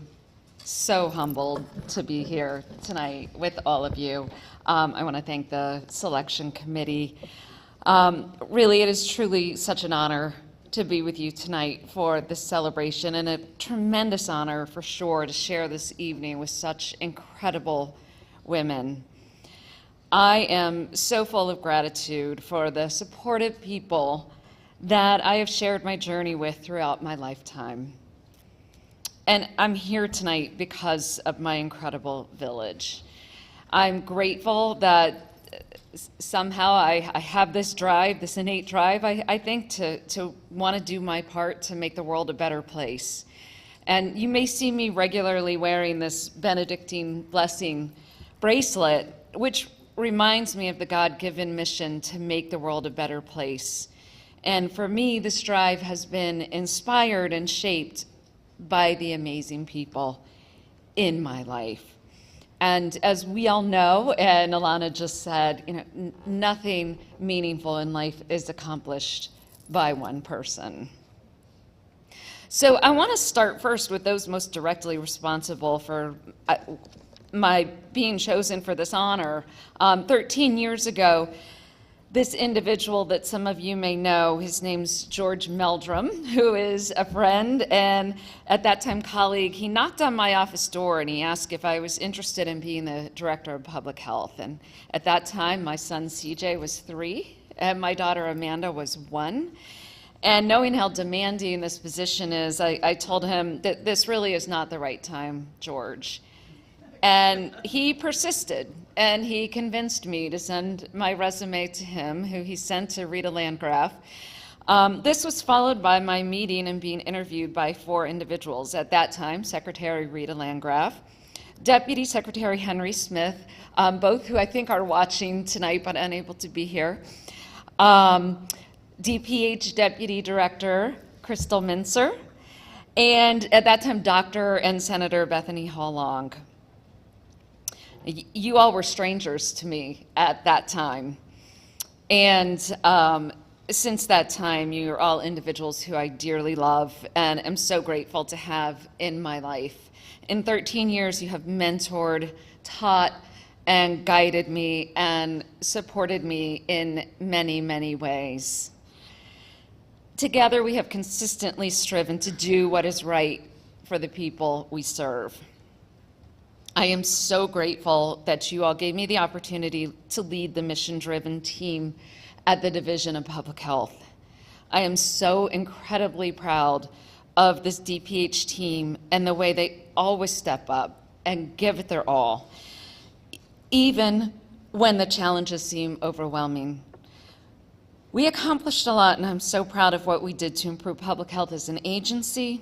so humbled to be here tonight with all of you. I want to thank the selection committee. Really, it is truly such an honor to be with you tonight for this celebration, and a tremendous honor for sure to share this evening with such incredible women. I am so full of gratitude for the supportive people that I have shared my journey with throughout my lifetime. And I'm here tonight because of my incredible village. I'm grateful that somehow I have this drive, this innate drive, I think, to want to do my part to make the world a better place. And you may see me regularly wearing this Benedictine blessing bracelet, which reminds me of the God-given mission to make the world a better place. And for me, this drive has been inspired and shaped by the amazing people in my life. And as we all know, and Alana just said, nothing meaningful in life is accomplished by one person. So I want to start first with those most directly responsible for my being chosen for this honor. 13 years ago, this individual that some of you may know, his name's George Meldrum, who is a friend and at that time colleague. He knocked on my office door and he asked if I was interested in being the director of public health. And at that time, my son CJ was 3 and my daughter Amanda was 1. And knowing how demanding this position is, I told him that this really is not the right time, George. And he persisted, and he convinced me to send my resume to him, who he sent to Rita Landgraf. This was followed by my meeting and being interviewed by 4 individuals. At that time, Secretary Rita Landgraf, Deputy Secretary Henry Smith, both who I think are watching tonight but unable to be here, DPH Deputy Director Crystal Mincer, and at that time, Dr. and Senator Bethany Hall Long. You all were strangers to me at that time. And since that time, you're all individuals who I dearly love and am so grateful to have in my life. In 13 years, you have mentored, taught, and guided me and supported me in many, many ways. Together, we have consistently striven to do what is right for the people we serve. I am so grateful that you all gave me the opportunity to lead the mission-driven team at the Division of Public Health. I am so incredibly proud of this DPH team and the way they always step up and give it their all, even when the challenges seem overwhelming. We accomplished a lot, and I'm so proud of what we did to improve public health as an agency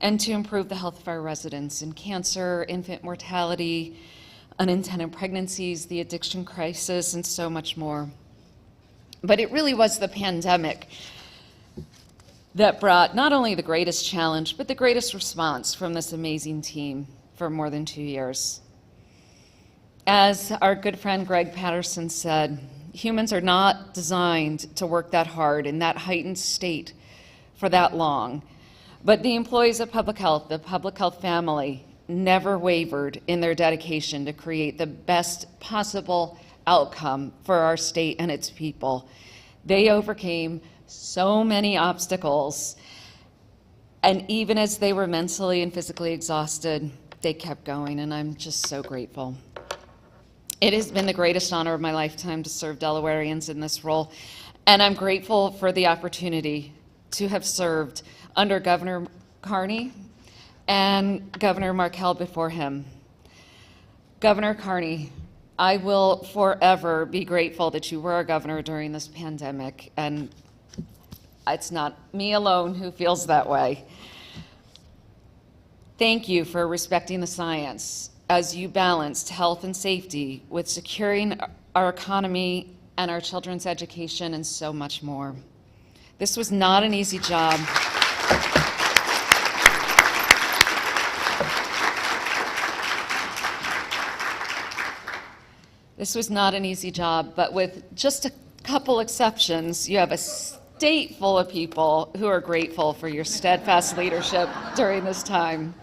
and to improve the health of our residents in cancer, infant mortality, unintended pregnancies, the addiction crisis, and so much more. But it really was the pandemic that brought not only the greatest challenge, but the greatest response from this amazing team for more than 2 years. As our good friend Greg Patterson said, humans are not designed to work that hard in that heightened state for that long. But the employees of public health, the public health family, never wavered in their dedication to create the best possible outcome for our state and its people. They overcame so many obstacles, and even as they were mentally and physically exhausted, they kept going, and I'm just so grateful. It has been the greatest honor of my lifetime to serve Delawareans in this role, and I'm grateful for the opportunity to have served under Governor Carney and Governor Markell before him. Governor Carney, I will forever be grateful that you were our governor during this pandemic, and it's not me alone who feels that way. Thank you for respecting the science as you balanced health and safety with securing our economy and our children's education and so much more. This was not an easy job. This was not an easy job, but with just a couple exceptions, you have a state full of people who are grateful for your steadfast leadership during this time.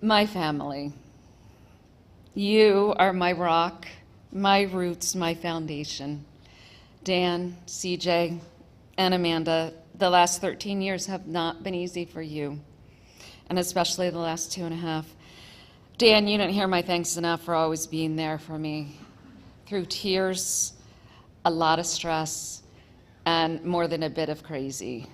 My family, you are my rock, my roots, my foundation. Dan, CJ, and Amanda, the last 13 years have not been easy for you, and especially the last 2.5. Dan, you don't hear my thanks enough for always being there for me through tears, a lot of stress, and more than a bit of crazy.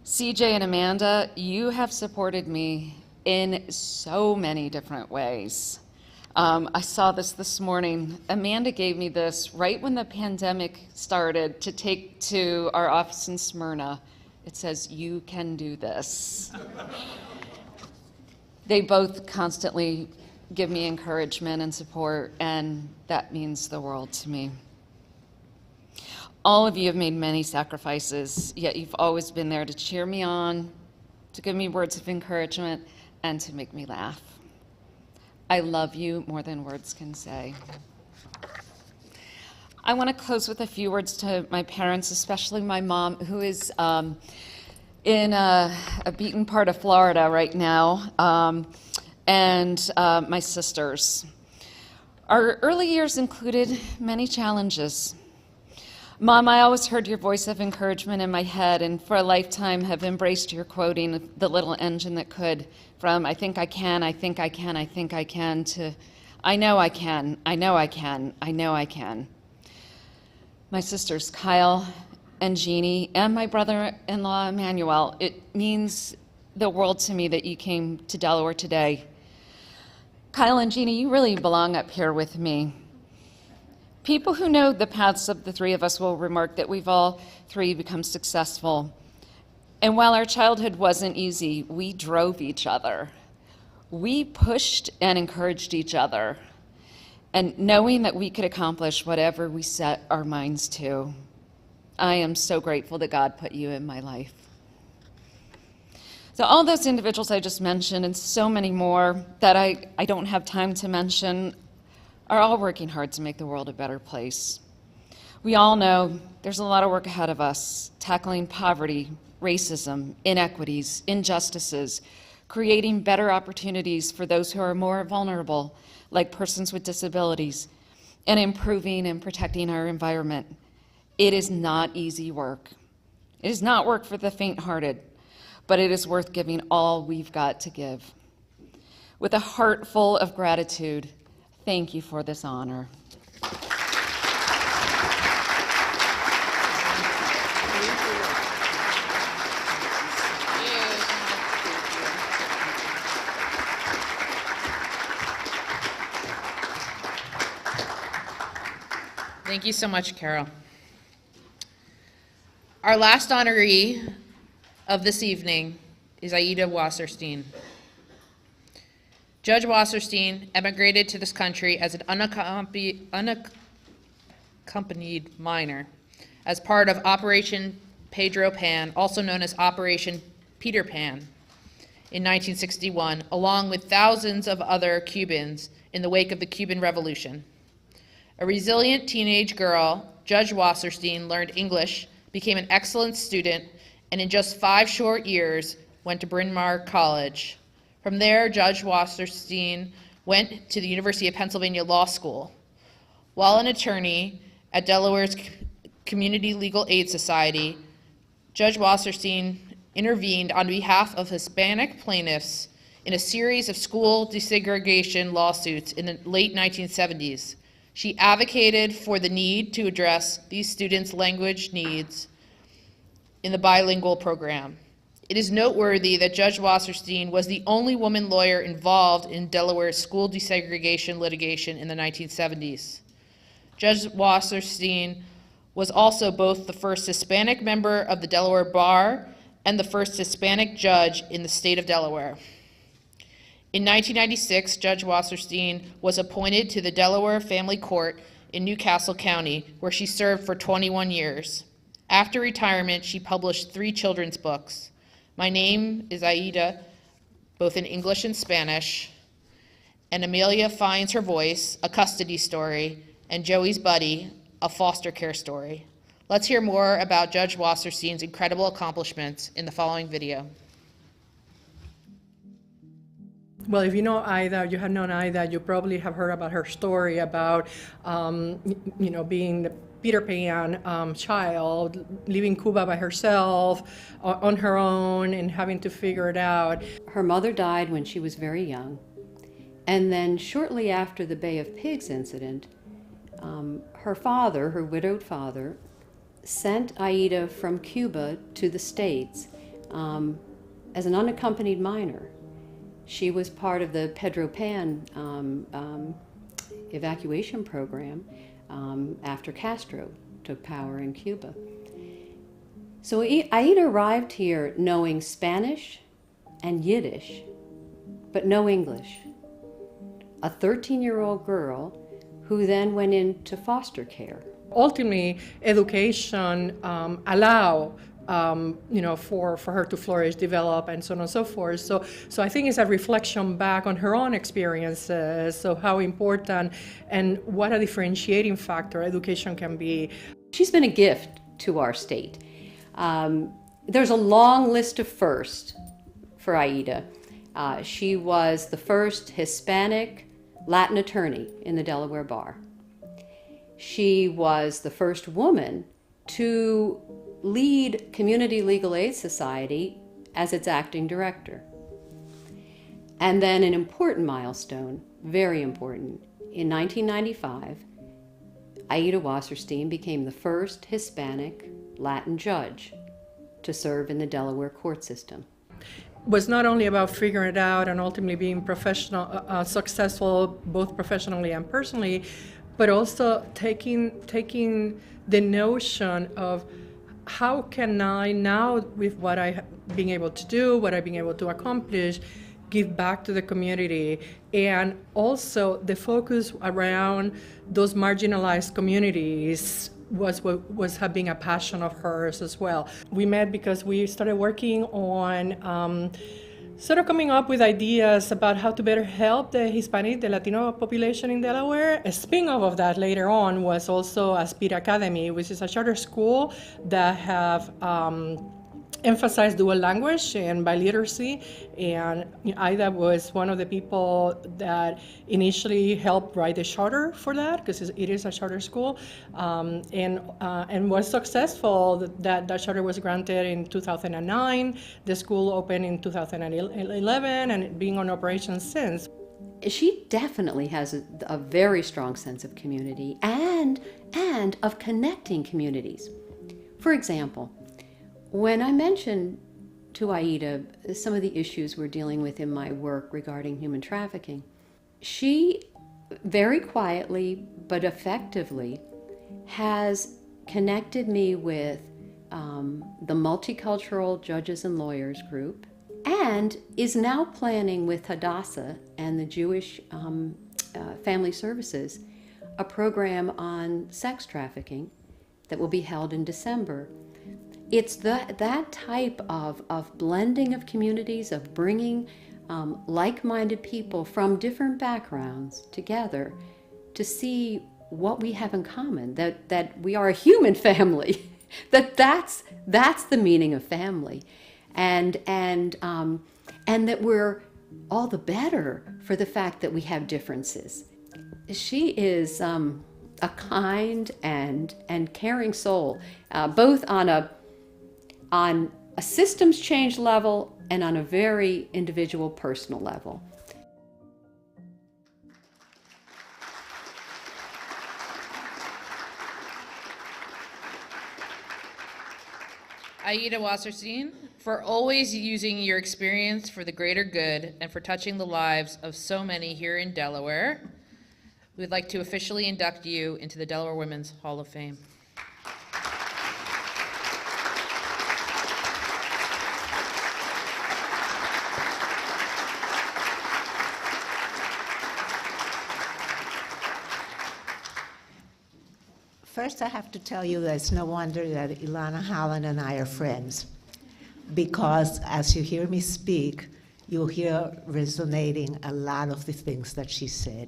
CJ and Amanda, you have supported me in so many different ways. I saw this morning. Amanda gave me this right when the pandemic started to take to our office in Smyrna. It says, "You can do this." They both constantly give me encouragement and support, and that means the world to me. All of you have made many sacrifices, yet you've always been there to cheer me on, to give me words of encouragement, and to make me laugh. I love you more than words can say. I want to close with a few words to my parents, especially my mom, who is in a beaten part of Florida right now, and my sisters. Our early years included many challenges. Mom, I always heard your voice of encouragement in my head, and for a lifetime have embraced your quoting, "The little engine that could," from "I think I can, I think I can, I think I can," to "I know I can, I know I can, I know I can." My sisters, Kyle and Jeannie, and my brother-in-law, Emmanuel, it means the world to me that you came to Delaware today. Kyle and Jeannie, you really belong up here with me. People who know the paths of the three of us will remark that we've all three become successful. And while our childhood wasn't easy, we drove each other. We pushed and encouraged each other. And knowing that we could accomplish whatever we set our minds to, I am so grateful that God put you in my life. So all those individuals I just mentioned, and so many more that I don't have time to mention, are all working hard to make the world a better place. We all know there's a lot of work ahead of us, tackling poverty, racism, inequities, injustices, creating better opportunities for those who are more vulnerable, like persons with disabilities, and improving and protecting our environment. It is not easy work. It is not work for the faint-hearted, but it is worth giving all we've got to give. With a heart full of gratitude, thank you for this honor. Thank you so much, Carol. Our last honoree of this evening is Aida Wasserstein. Judge Wasserstein emigrated to this country as an unaccompanied minor as part of Operation Pedro Pan, also known as Operation Peter Pan, in 1961, along with thousands of other Cubans in the wake of the Cuban Revolution. A resilient teenage girl, Judge Wasserstein learned English, became an excellent student, and in just 5 short years went to Bryn Mawr College. From there, Judge Wasserstein went to the University of Pennsylvania Law School. While an attorney at Delaware's Community Legal Aid Society, Judge Wasserstein intervened on behalf of Hispanic plaintiffs in a series of school desegregation lawsuits in the late 1970s. She advocated for the need to address these students' language needs in the bilingual program. It is noteworthy that Judge Wasserstein was the only woman lawyer involved in Delaware's school desegregation litigation in the 1970s. Judge Wasserstein was also both the first Hispanic member of the Delaware Bar and the first Hispanic judge in the state of Delaware. In 1996, Judge Wasserstein was appointed to the Delaware Family Court in Newcastle County, where she served for 21 years. After retirement, she published 3 children's books. My Name is Aida, both in English and Spanish, and Amelia Finds Her Voice, a custody story, and Joey's Buddy, a foster care story. Let's hear more about Judge Wasserstein's incredible accomplishments in the following video. Well, if you know Aida, you have known Aida, you probably have heard about her story about, being the Peter Pan child, leaving Cuba by herself, on her own, and having to figure it out. Her mother died when she was very young. And then shortly after the Bay of Pigs incident, her father, her widowed father, sent Aida from Cuba to the States as an unaccompanied minor. She was part of the Pedro Pan evacuation program after Castro took power in Cuba. So Aida arrived here knowing Spanish and Yiddish, but no English. A 13-year-old girl who then went into foster care. Ultimately, education allow for her to flourish, develop, and so on and so forth. So I think it's a reflection back on her own experiences, so how important and what a differentiating factor education can be. She's been a gift to our state. There's a long list of firsts for Aida. She was the first Hispanic Latin attorney in the Delaware Bar. She was the first woman to lead Community Legal Aid Society as its acting director. And then an important milestone, very important, in 1995, Aida Wasserstein became the first Hispanic Latin judge to serve in the Delaware court system. Was not only about figuring it out and ultimately being professional, successful both professionally and personally, but also taking the notion of how can I now, with what I've been able to do, what I've been able to accomplish, give back to the community, and also the focus around those marginalized communities was having a passion of hers as well. We met because we started working on sort of coming up with ideas about how to better help the Hispanic, the Latino population in Delaware. A spin-off of that later on was also Aspira Academy, which is a charter school that have emphasized dual language and biliteracy. And Aida was one of the people that initially helped write the charter for that, because it is a charter school, and was successful. That charter was granted in 2009. The school opened in 2011 and being on operation since. She definitely has a very strong sense of community and of connecting communities. For example, when I mentioned to Aida some of the issues we're dealing with in my work regarding human trafficking, she very quietly but effectively has connected me with the Multicultural Judges and Lawyers group, and is now planning with Hadassah and the Jewish Family Services a program on sex trafficking that will be held in December. It's that type of blending of communities, of bringing like-minded people from different backgrounds together to see what we have in common, that we are a human family, that's the meaning of family, and that we're all the better for the fact that we have differences. She is a kind and caring soul, both on a systems change level and on a very individual personal level. Aida Wasserstein, for always using your experience for the greater good and for touching the lives of so many here in Delaware. We'd like to officially induct you into the Delaware Women's Hall of Fame. First, I have to tell you that it's no wonder that Ilana Holland and I are friends, because as you hear me speak, you'll hear resonating a lot of the things that she said.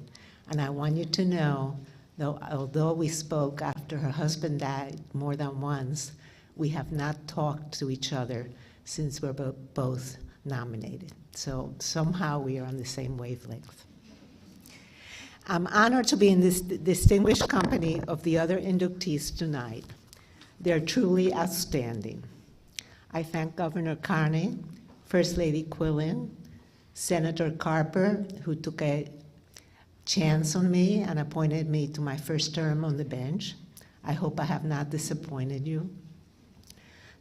And I want you to know, although we spoke after her husband died more than once, we have not talked to each other since we're both nominated. So somehow we are on the same wavelength. I'm honored to be in this distinguished company of the other inductees tonight. They're truly outstanding. I thank Governor Carney, First Lady Quillen, Senator Carper, who took a chance on me and appointed me to my first term on the bench. I hope I have not disappointed you.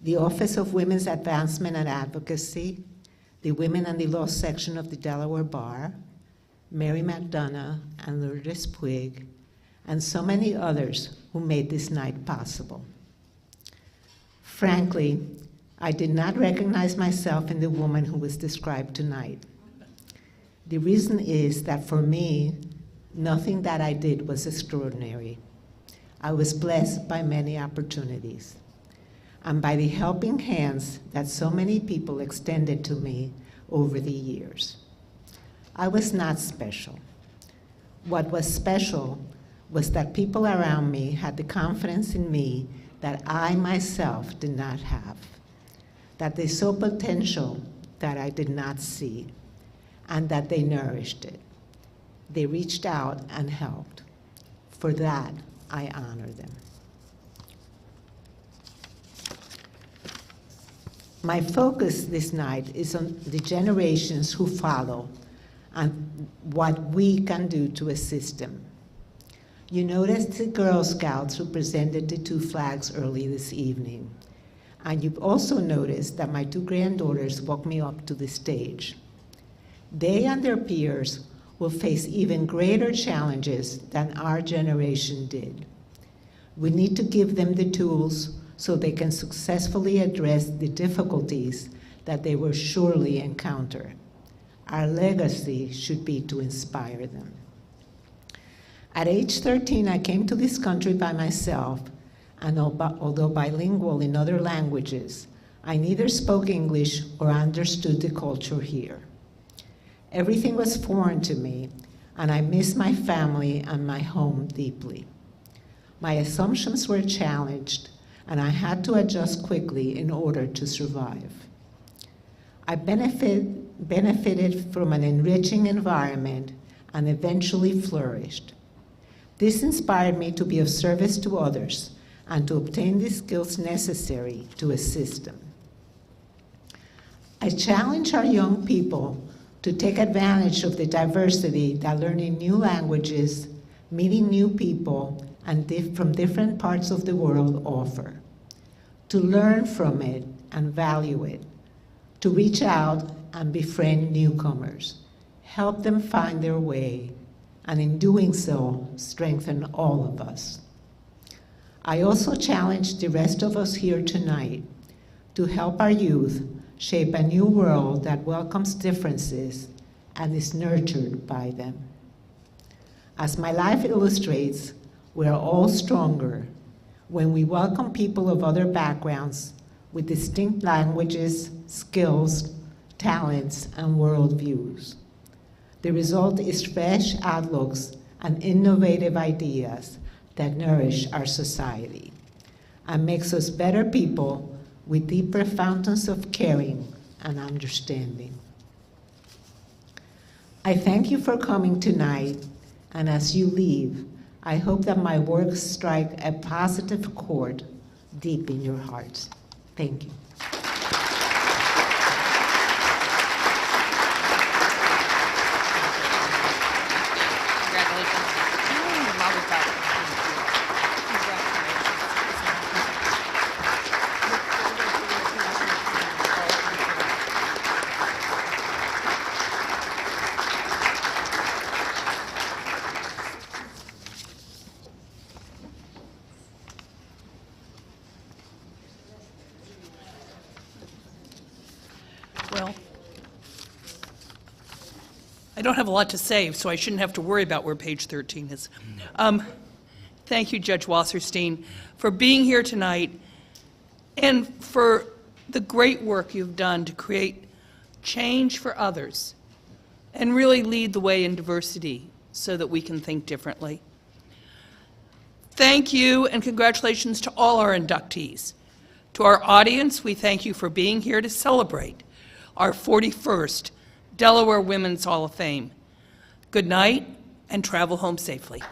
The Office of Women's Advancement and Advocacy, the Women and the Law section of the Delaware Bar, Mary McDonough and Lourdes Puig, and so many others who made this night possible. Frankly, I did not recognize myself in the woman who was described tonight. The reason is that for me, nothing that I did was extraordinary. I was blessed by many opportunities and by the helping hands that so many people extended to me over the years. I was not special. What was special was that people around me had the confidence in me that I myself did not have, that they saw potential that I did not see, and that they nourished it. They reached out and helped. For that, I honor them. My focus this night is on the generations who follow and what we can do to assist them. You noticed the Girl Scouts who presented the 2 flags early this evening. And you've also noticed that my 2 granddaughters walked me up to the stage. They and their peers will face even greater challenges than our generation did. We need to give them the tools so they can successfully address the difficulties that they will surely encounter. Our legacy should be to inspire them. At age 13, I came to this country by myself, and although bilingual in other languages, I neither spoke English or understood the culture here. Everything was foreign to me, and I missed my family and my home deeply. My assumptions were challenged, and I had to adjust quickly in order to survive. I benefited from an enriching environment and eventually flourished. This inspired me to be of service to others and to obtain the skills necessary to assist them. I challenge our young people to take advantage of the diversity that learning new languages, meeting new people, and from different parts of the world offer. To learn from it and value it. To reach out and befriend newcomers. Help them find their way, and in doing so, strengthen all of us. I also challenge the rest of us here tonight to help our youth shape a new world that welcomes differences and is nurtured by them. As my life illustrates, we are all stronger when we welcome people of other backgrounds with distinct languages, skills, talents, and worldviews. The result is fresh outlooks and innovative ideas that nourish our society and makes us better people with deeper fountains of caring and understanding. I thank you for coming tonight, and as you leave, I hope that my words strike a positive chord deep in your hearts. Thank you. Well, I don't have a lot to say, so I shouldn't have to worry about where page 13 is. Thank you, Judge Wasserstein, for being here tonight and for the great work you've done to create change for others and really lead the way in diversity so that we can think differently. Thank you and congratulations to all our inductees. To our audience, we thank you for being here to celebrate our 41st Delaware Women's Hall of Fame. Good night and travel home safely.